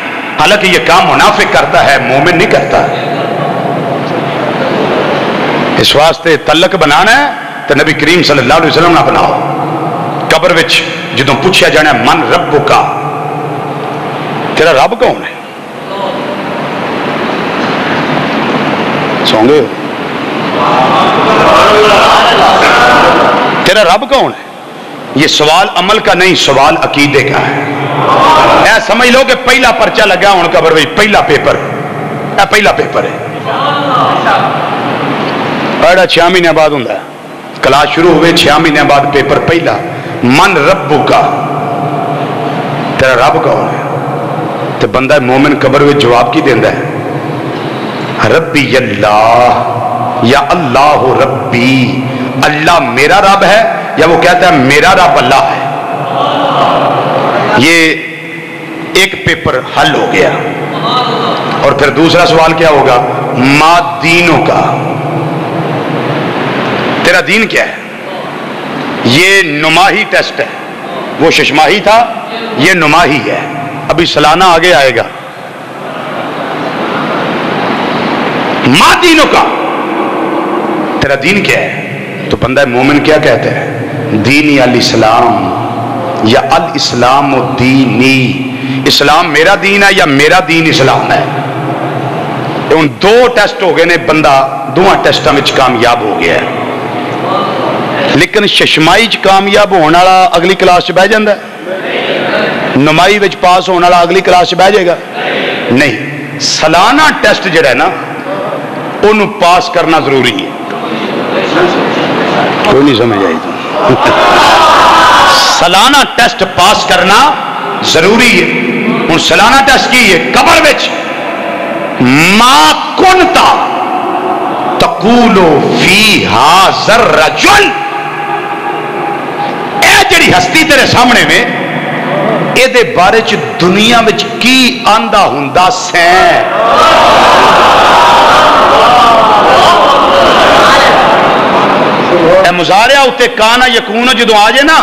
حالانکہ یہ کام منافق کرتا ہے, مومن نہیں کرتا. اس واسطے تعلق بنانا ہے تو نبی کریم صلی اللہ علیہ وسلم نہ بناؤ. قبر وچ جدوں پوچھا جانا من ربک, تیرا رب کون ہے؟ سونگے ہو؟ تیرا رب کون ہے؟ یہ سوال عمل کا نہیں, سوال عقیدے کا ہے. اے سمجھ لو کہ پہلا پرچہ لگا ہوں قبر میں, پہلا پیپر, اے پہلا پیپر ہے. بڑا 6 مہینے بعد ہوں, کلاس شروع ہوئے 6 مہینے بعد پیپر پہلا. من ربک, تیرا رب کون ہے؟ تو بندہ مومن قبر میں جواب کی دیندہ ہے, ربی اللہ, یا اللہ ربی, اللہ میرا رب ہے, یا وہ کہتا ہے میرا رب اللہ ہے. یہ ایک پیپر حل ہو گیا. اور پھر دوسرا سوال کیا ہوگا؟ ما دینوں کا, تیرا دین کیا ہے؟ یہ نماہی ٹیسٹ ہے, وہ ششماہی تھا, یہ نماہی ہے. ابھی سالانہ آگے آئے گا. ما دینوں کا, تیرا دین کیا ہے؟ تو بندہ مومن کیا کہتا ہے؟ دینی الاسلام, یا الاسلام دینی, اسلام میرا دین ہے یا میرا دین اسلام ہے. ان دو ٹیسٹ ہو گئے نے, بندہ دونوں ٹیسٹوں میں کامیاب ہو گیا ہے، لیکن ششمائی کامیاب ہونے والا اگلی کلاس بہ جاتا ہے، نمائی وچ پاس ہونے والا اگلی کلاس بہ جائے گا نہیں۔ سالانہ ٹیسٹ جڑا ہے نا انہوں پاس کرنا ضروری ہے۔ کوئی نہیں سمجھ آئی تو سالانہ ٹیسٹ پاس کرنا ضروری ہے۔ ہوں سالانہ ٹیسٹ کی ہے؟ قبر وچ ما کنتا تقول فی ھذا الرجل، اے جڑی ہستی تیرے سامنے میں اے دے بارے چ دنیا وچ کی آندا ہوندا سیں؟ اے مضارع اتے کانا یکون جدو آ جائے نا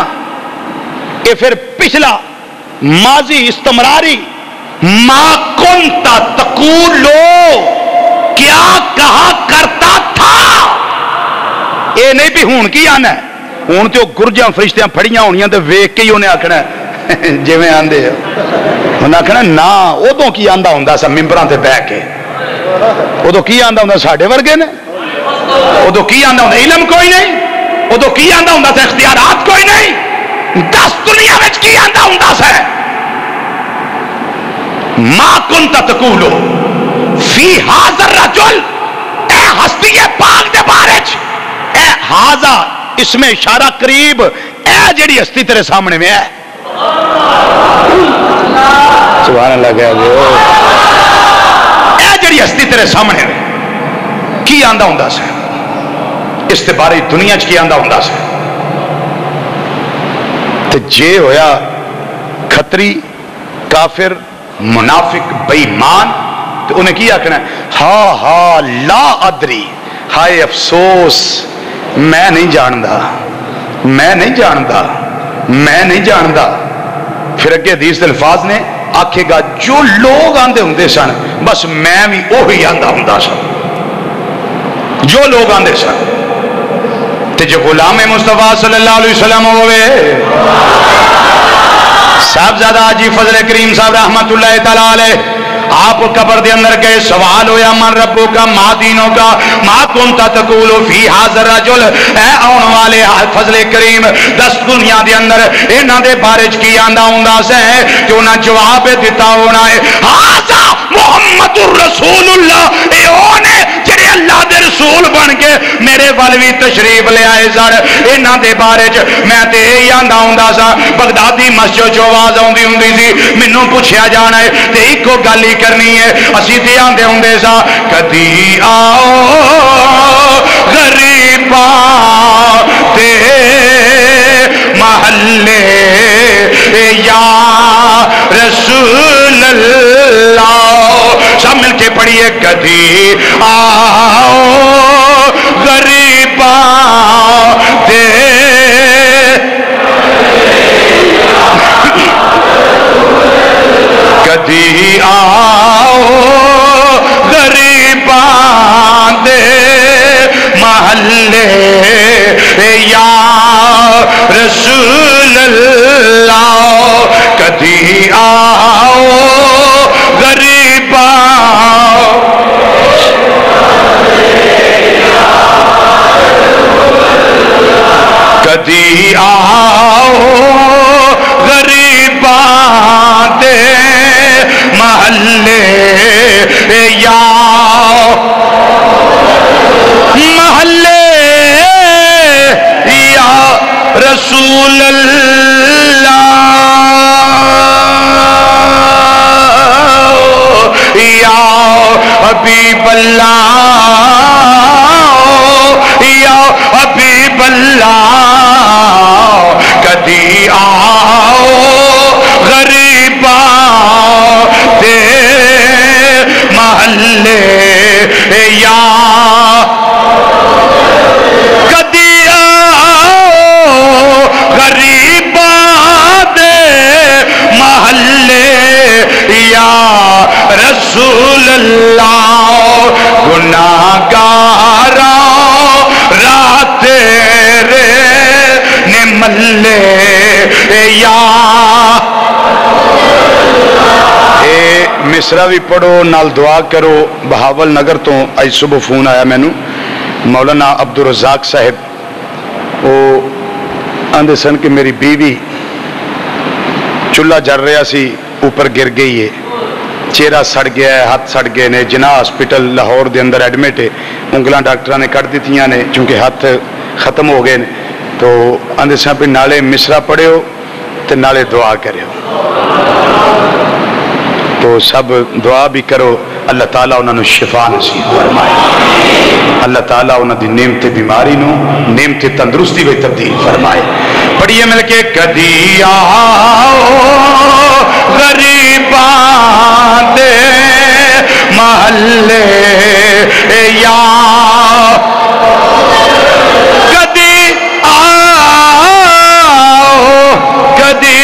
اے پھر پچھلا ماضی استمراری، ما کنتا تقولو کیا کہا کرتا تھا، اے نہیں بھی ہون کی آنا ہے، ہون تو گرجاں فرشتیاں پھڑیاں ہونیاں تے ویک کے ہی انہیں آکھنا ہے جی میں آندے انہیں آکھنا نا ادو کی آندا ہوندا سا ممبراں تے بہ کے، ادو کی آندا ہوندا ساڈے ورگے نے، ادو کی آندا ہوندا علم کوئی نہیں، ادو کی آندا ہوندا سا اختیارات کوئی نہیں، دس دنیا وچ کی آندا ہوندا سا ما کنت تقولو فی ھذا الرجل، اے ہستی پاک دے بارے چ، اے ھذا اس میں اشارہ قریب، اے جڑی ہستی تیرے سامنے میں ہے، سبحان اللہ کہہ دو، اے جڑی ہستی تیرے سامنے میں کی آندا ہوندا سا، اس تے بارے دنیا چ کی آندا ہوندا سا، تے جے ہویا کھتری کافر منافق بے ایمان تو انہیں کی آکھنا ہے ہا ہا لا ادری، ہائے افسوس میں نہیں جاندا، میں نہیں جاندا، میں نہیں جاندا۔ پھر اگے حدیث دے الفاظ نے آکھے گا جو لوگ آندے ہوندے سن بس میں بھی وہی آندا ہوندا سا، جو لوگ آندے سن، تے جو غلام مصطفیٰ صلی اللہ علیہ وسلم ہوئے صاحبزادہ حاجی فضل کریم صاحب رحمت اللہ تعالیٰ علیہ، آپ قبر دے اندر گئے، سوال ہویا من ربو کا ما دینوں کا ما کنتا تقولو فی ھذا الرجل، اے آن والے فضل کریم دس دنیا دے اندر انہاں دے بارے چ کی آندا ہوندا سے کہ انہاں جواب دیتا ہونا ہے ھذا محمد الرسول اللہ، اے اونے جڑے اللہ دے رسول بن کے میرے ول وی تشریف لے آئے سن، انہاں دے بارے چ میں تے یہی آندا ہوندا سا، بغدادی مسجد چ آواز آوندی ہوندی سی، مینوں پوچھیا جانا ہے تے ایکو گل ہی کرنی ہے، اسی تے آندے ہوندے سا کدی آؤ غریباں تے محلے یا رسول اللہ، سب مل کے پڑھیے کدی آؤ غریباں تے کدی آؤ غریباں دے محلے یا رسول اللہ، کدی آؤ غریباں، کدی آؤ غریباں دے محلے یا محلے یا رسول اللہ، یا حبیب اللہ، یا حبیب اللہ، کدی آؤ غریباں دے محلے یا کدی آؤ غریباں دے محلے یا رسول اللہ، گناہگاراں راہ تیرے نے ملے یا مصرا بھی پڑھو نال دعا کرو۔ بہاول نگر تو اج صبح فون آیا مینوں مولانا عبدالرزاق صاحب وہ آندے سن کہ میری بیوی چولہا جل رہا سی اوپر گر گئی ہے، چہرہ سڑ گیا ہے، ہاتھ سڑ گئے نے، جناح ہاسپٹل لاہور دے اندر ایڈمٹ ہے، انگلاں ڈاکٹراں نے کٹ دتیاں نے چونکہ ہاتھ ختم ہو گئے نے، تو آندے سن پہ نالے مصرع پڑھیو تے نالے دعا کریو، تو سب دعا بھی کرو اللہ تعالیٰ انہوں نے شفا نصیب فرمائے، اللہ تعالیٰ انہوں دی نعمت بیماری نو نعمت تندرستی میں تبدیل فرمائے۔ پڑھیے مل کے کدی آؤ غریباں دے محلے یا کدی آؤ کدی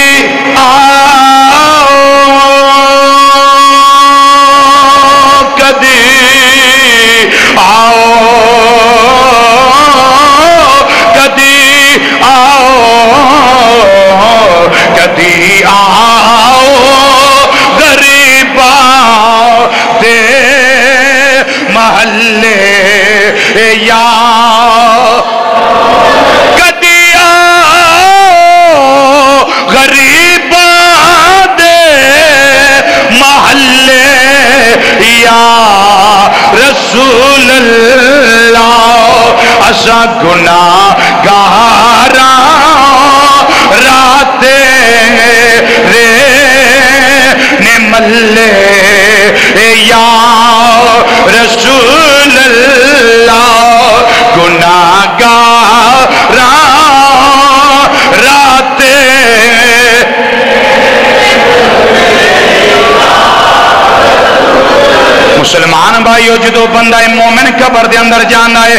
کدی آؤ غریباں دے محلے یا کدی آؤ غریباں دے محلے یا رسول اللہ اسا گناہ گاراں راتے رے ملے یا رسول اللہ گناہ گاراں راتے مسلمان بھائیو جدو بندہ مومن قبر دے اندر جانا ہے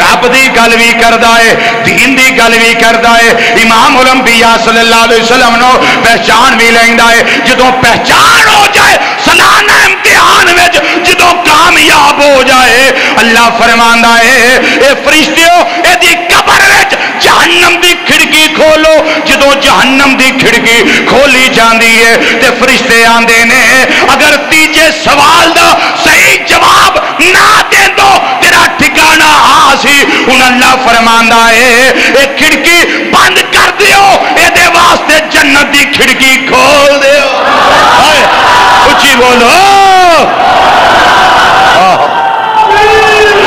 رب دی گل بھی کردا ہے دین دی گل بھی کردا ہے امام الانبیاء صلی اللہ علیہ وسلم نو پہچان بھی لیندا ہے جدو پہچان ہو جائے سالانہ امتحان وچ جدو کامیاب ہو جائے اللہ فرماندا ہے اے فرشتیو اے دی قبر وچ جہنم دی کھڑکی کھولو جدو جہنم دی کھڑکی کھولی جاندی ہے تے فرشتے آندے نے اگر تیجے سوال دا صحیح جواب نہ دے دو تیرا ٹھکانہ آسی ان اللہ فرماندا ہے اے کھڑکی بند کر دیو اے دے واسطے جنت دی کھڑکی کھول دیو اچھی بولو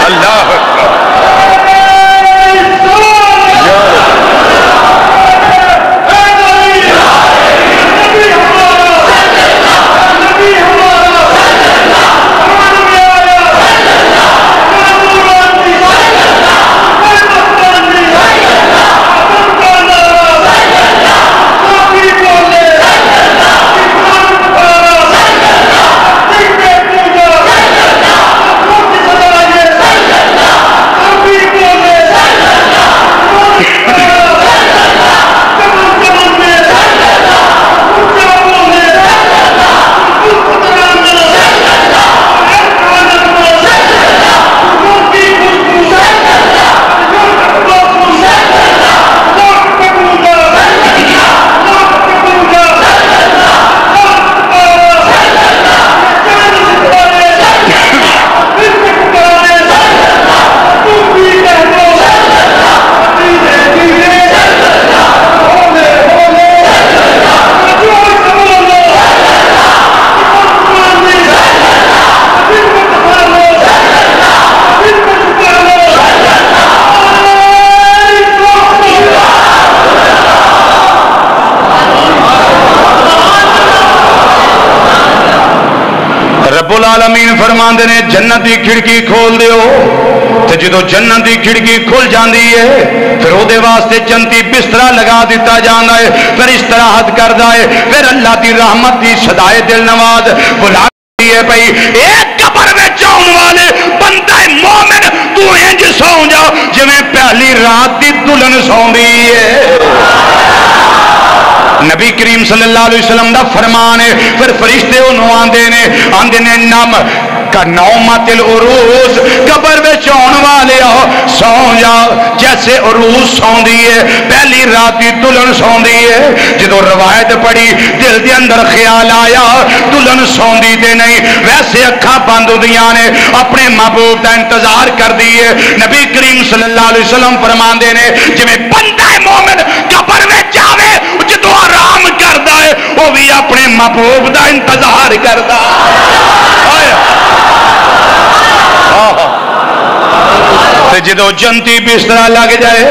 اللہ العالمین فرماندے نے جنت دی کھڑکی کھول دیو تے جدو جنت دی کھڑکی کھل جاندی ہے پھر او دے واسطے جنتی بسترا لگا دیتا جاندا ہے پھر استراحت کردا ہے پھر اللہ دی رحمت دی صدائے دل نواز بلا ہے بھئی ایک قبر وچ آن والے بندہ مومن تو انج سو جا جویں پہلی رات دی دلہن سوندی ہے نبی کریم صلی اللہ علیہ وسلم دا فرمان ہے. پھر فرشتے انہوں آندے نے نم کا نومت العروس قبر وچ آن والے سو جا جیسے عروس سوندی ہے پہلی راتی دلہن سوندی ہے. جدو روایت پڑھی دل دے اندر خیال آیا دلہن سوندی تے نہیں ویسے اکھاں بند ہوندیاں نے اپنے محبوب دا انتظار کر دیے. نبی کریم صلی اللہ علیہ وسلم فرماندے نے جویں بندہ مومن قبر وچ جاوے جدو آرام کردا ہے وہ بھی اپنے محبوب دا انتظار کردا. جدو جنتی بستر لگ جائے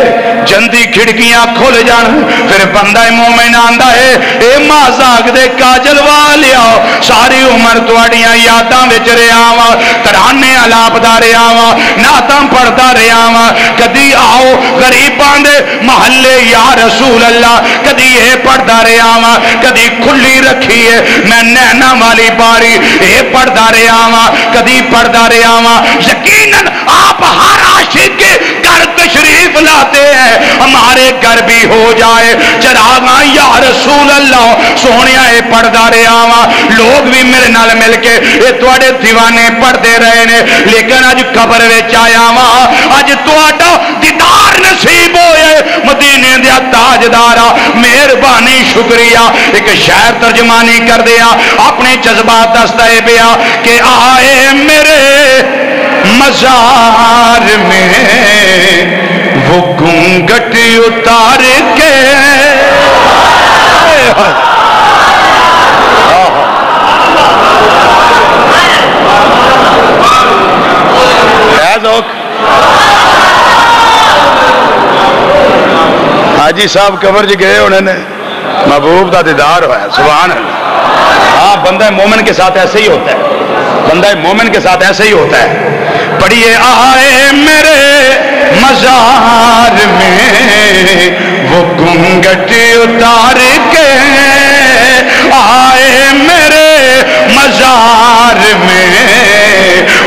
جنتی کھڑکیاں کھل جان پھر بندہ مومن آندا ہے اے مازاق دے کاجل والیا ساری عمر تواڈیاں یاداں وچ رہیا وا ترانے الاپدا رہیا وا نعتاں پڑھدا رہیا وا کدی آؤ غریباں دے محلے یا رسول اللہ کدی اے پڑھدا رہیا وا کدی کھلی رکھی ہے میں نینا والی باری اے پڑھدا رہیا وا کدی پڑھدا رہیا وا. یقیناً آپ ہر عاشق کے گھر تشریف لاتے ہیں ہمارے گھر بھی ہو جائے چراغاں یا رسول اللہ سونے اے پڑھدا رہیا وا لوگ بھی میرے نال مل کے اے تواڈے دیوانے پڑھدے رہے نے لیکن اج قبر وچ آیا وا اج تواڈا دیدار نصیب ہوئے مدینے دے تاجدارا مہربانی شکریہ. ایک شعر ترجمانی کر دیا اپنے جذبات دستا ہے پیا کہ آئے میرے مزار میں وہ گھونگھٹ اتار کے حاجی صاحب قبر جی گئے انہوں نے محبوب دا دیدار ہوا ہے. سبحان اللہ. ہاں بندہ مومن کے ساتھ ایسے ہی ہوتا ہے بندہ مومن کے ساتھ ایسے ہی ہوتا ہے. پڑھیے آئے میرے مزار میں وہ گھونگھٹ اتار کے آئے میرے مزار میں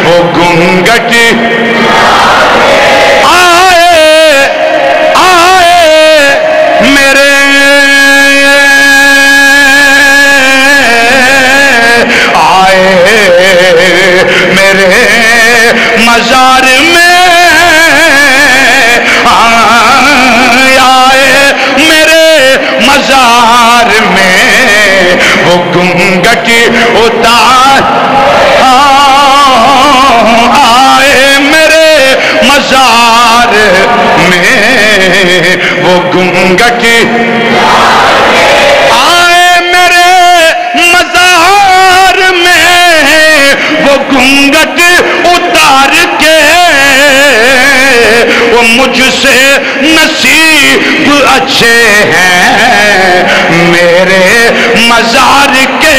وہ گھونگھٹ مزار میں آئے میرے مزار میں وہ گھونگھٹ اتار آئے میرے مزار میں وہ گھونگھٹ آئے میرے مزار میں وہ گھونگھٹ اتار کے وہ مجھ سے نصیب اچھے ہیں میرے مزار کے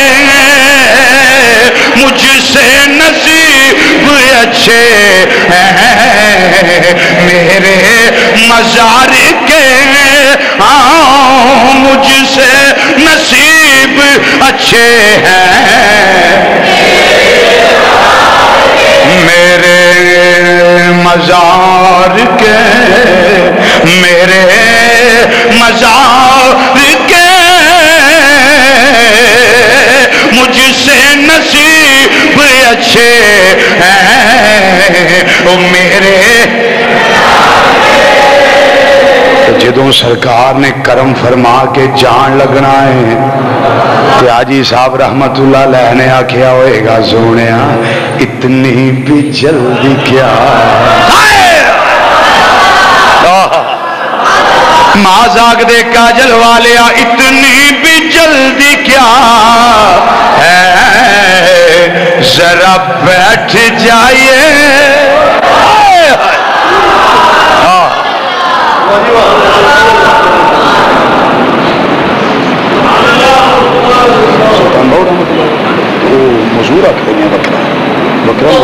مجھ سے نصیب اچھے ہیں میرے مزار کے مجھ سے نصیب اچھے ہیں میرے مزار کے میرے مزار کے مجھ سے نصیب اچھے ہیں میرے. جدوں سرکار نے کرم فرما کے جان لگنا ہے تو حاجی صاحب رحمت اللہ علیہ نے آکھیا ہوئے گا سونیا اتنی بھی جلدی کیا مازاق دے کاجل والیا اتنی بھی جلدی کیا ہے ذرا بیٹھ جائیے مزورہ کھڑیاں بکرہ مزورہ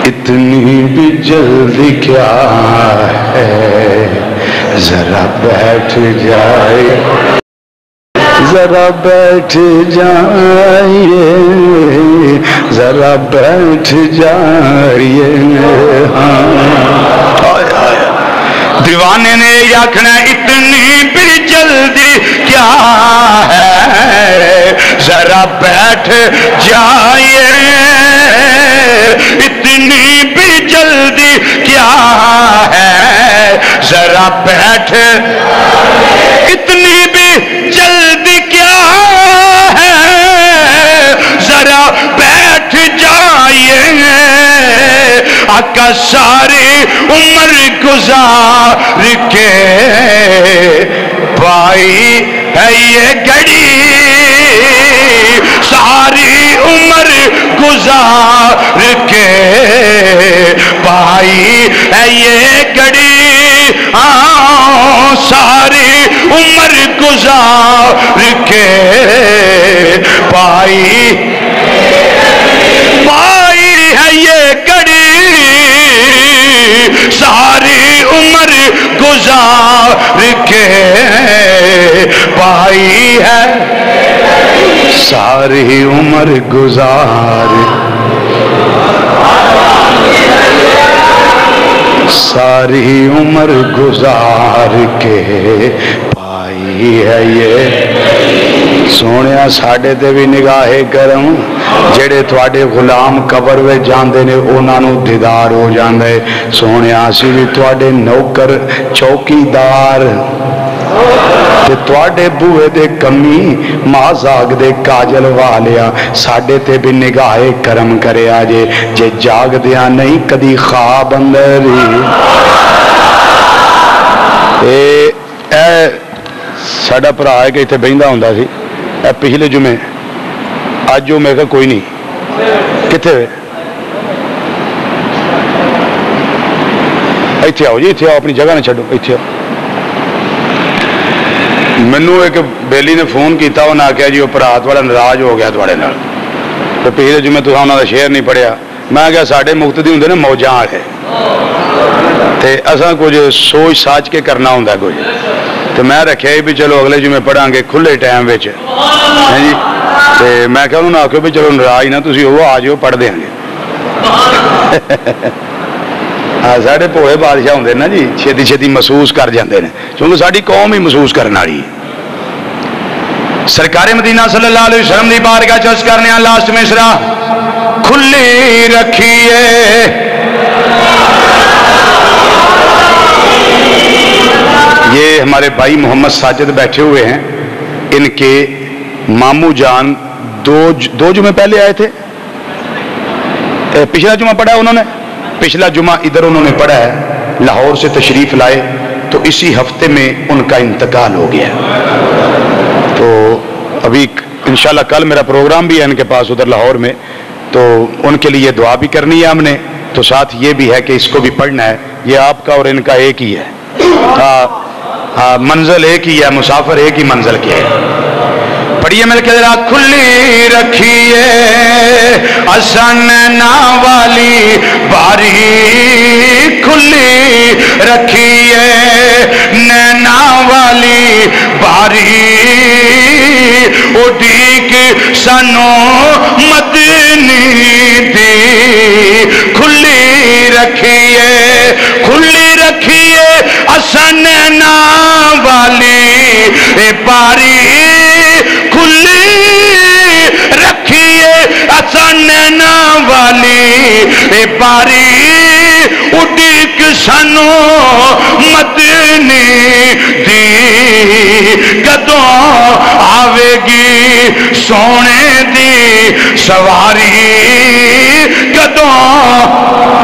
اتنی بھی جلدی کیا ہے ذرا بیٹھ جائے ذرا بیٹھ جائیے ذرا بیٹھ جائیے دیوانے نے آخنا اتنی بھی جلدی کیا ہے ذرا بیٹھ جائیے اتنی بھی جلدی کیا ہے ذرا بیٹھ اتنی بھی جلدی کیا ہے ذرا بیٹھ جائیے آقا ساری عمر گزار کے پائی ہے یہ گھڑی ساری عمر گزار کے پائی ہے یہ گھڑی ساری عمر گزار کے پائی ہے یہ گھڑی ساری عمر گزار کے پائی ہے ساری عمر گزار ساری عمر گزار کے پائی ہے یہ سونیا ساڈے تے بھی نگاہ کرم جڑے تواڈے غلام قبر وچ جاندے نے انہاں نوں دیدار ہو جاندا ہے سونیا اسی بھی تواڈے نوکر چوکیدار تے تواڈے بوئے دے کمی مازاگ دے کاجل والیا ساڈے تے بھی نگاہ کرم کریا جے جاگ دیا نہیں کدی خواب اندر اے ساڈا بھرا ہے کہ اتنے بہندا ہوندا سی اے پچھلے جمعے اج جو میں کہا کوئی نہیں کتنے اتنے آؤ جی اتنے آؤ اپنی جگہ نہ چھڈو اتنے آؤ مینوں ایک بیلی نے فون کیتا انہیں آخیا جی وہ پرات والا ناراض ہو گیا تھوڑے نال تو پچھلے جمعے تو انہوں کا شعر نہیں پڑھیا میں کہا ساڈے مقتدی ہوندے نے موجاں والے تے اساں کچھ سوچ ساچ کے کرنا ہوندا کچھ تو میں رکھیا بھی چلو اگلے جمعے پڑھاں گے کھلے ٹائم وچ ہاں جی تے میں کہا انہوں نے آخو بھی چلو ناراض نہ تسی وہ آ جاؤ پڑھ دیاں گے ہاں ساڈے بھولے بادشاہ ہوندے نا جی چھتی چھتی محسوس کر جاندے نے کیونکہ ساری قوم ہی محسوس کرنے والی سرکار مدینہ صلی اللہ علیہ وسلم دی بارگاہ چرچ کرنے لاسٹ مصرع کھلی رکھیے یہ ہمارے بھائی محمد ساجد بیٹھے ہوئے ہیں ان کے ماموں جان دو جمعے پہلے آئے تھے پچھلا جمعہ پڑھا انہوں نے پچھلا جمعہ ادھر انہوں نے پڑھا ہے لاہور سے تشریف لائے تو اسی ہفتے میں ان کا انتقال ہو گیا تو ابھی انشاءاللہ کل میرا پروگرام بھی ہے ان کے پاس ادھر لاہور میں تو ان کے لیے دعا بھی کرنی ہے ہم نے تو ساتھ یہ بھی ہے کہ اس کو بھی پڑھنا ہے یہ آپ کا اور ان کا ایک ہی ہے منزل ایک ہی ہے مسافر ایک ہی منزل کے ہے پڑھیے مل کے ذرا کھلی رکھیے حسن نا والی باری کھلی رکھیے نینا والی باری اڈیک سنو مدنی دی کھلی رکھیے حسن نا والی باری کھلی رکھیے حسن نا والی باری اڈیک سنو مدنی دی کدوں آوے گی سونے دی سواری کدوں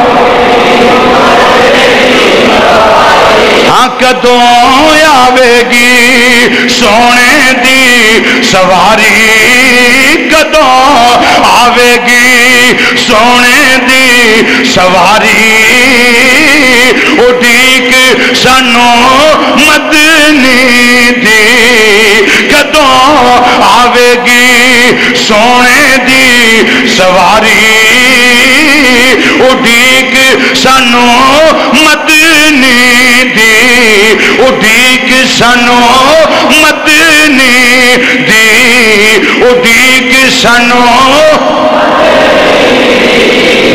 کدوں آوے گی سونے دی سواری کدوں آوے گی سونے دی سواری اڈیک سنو مدنی دی کدوں آوے گی سونے دی سواری اڈیک سنو مدنی دی اڈیک سنو مدنی دی اڈیک سنو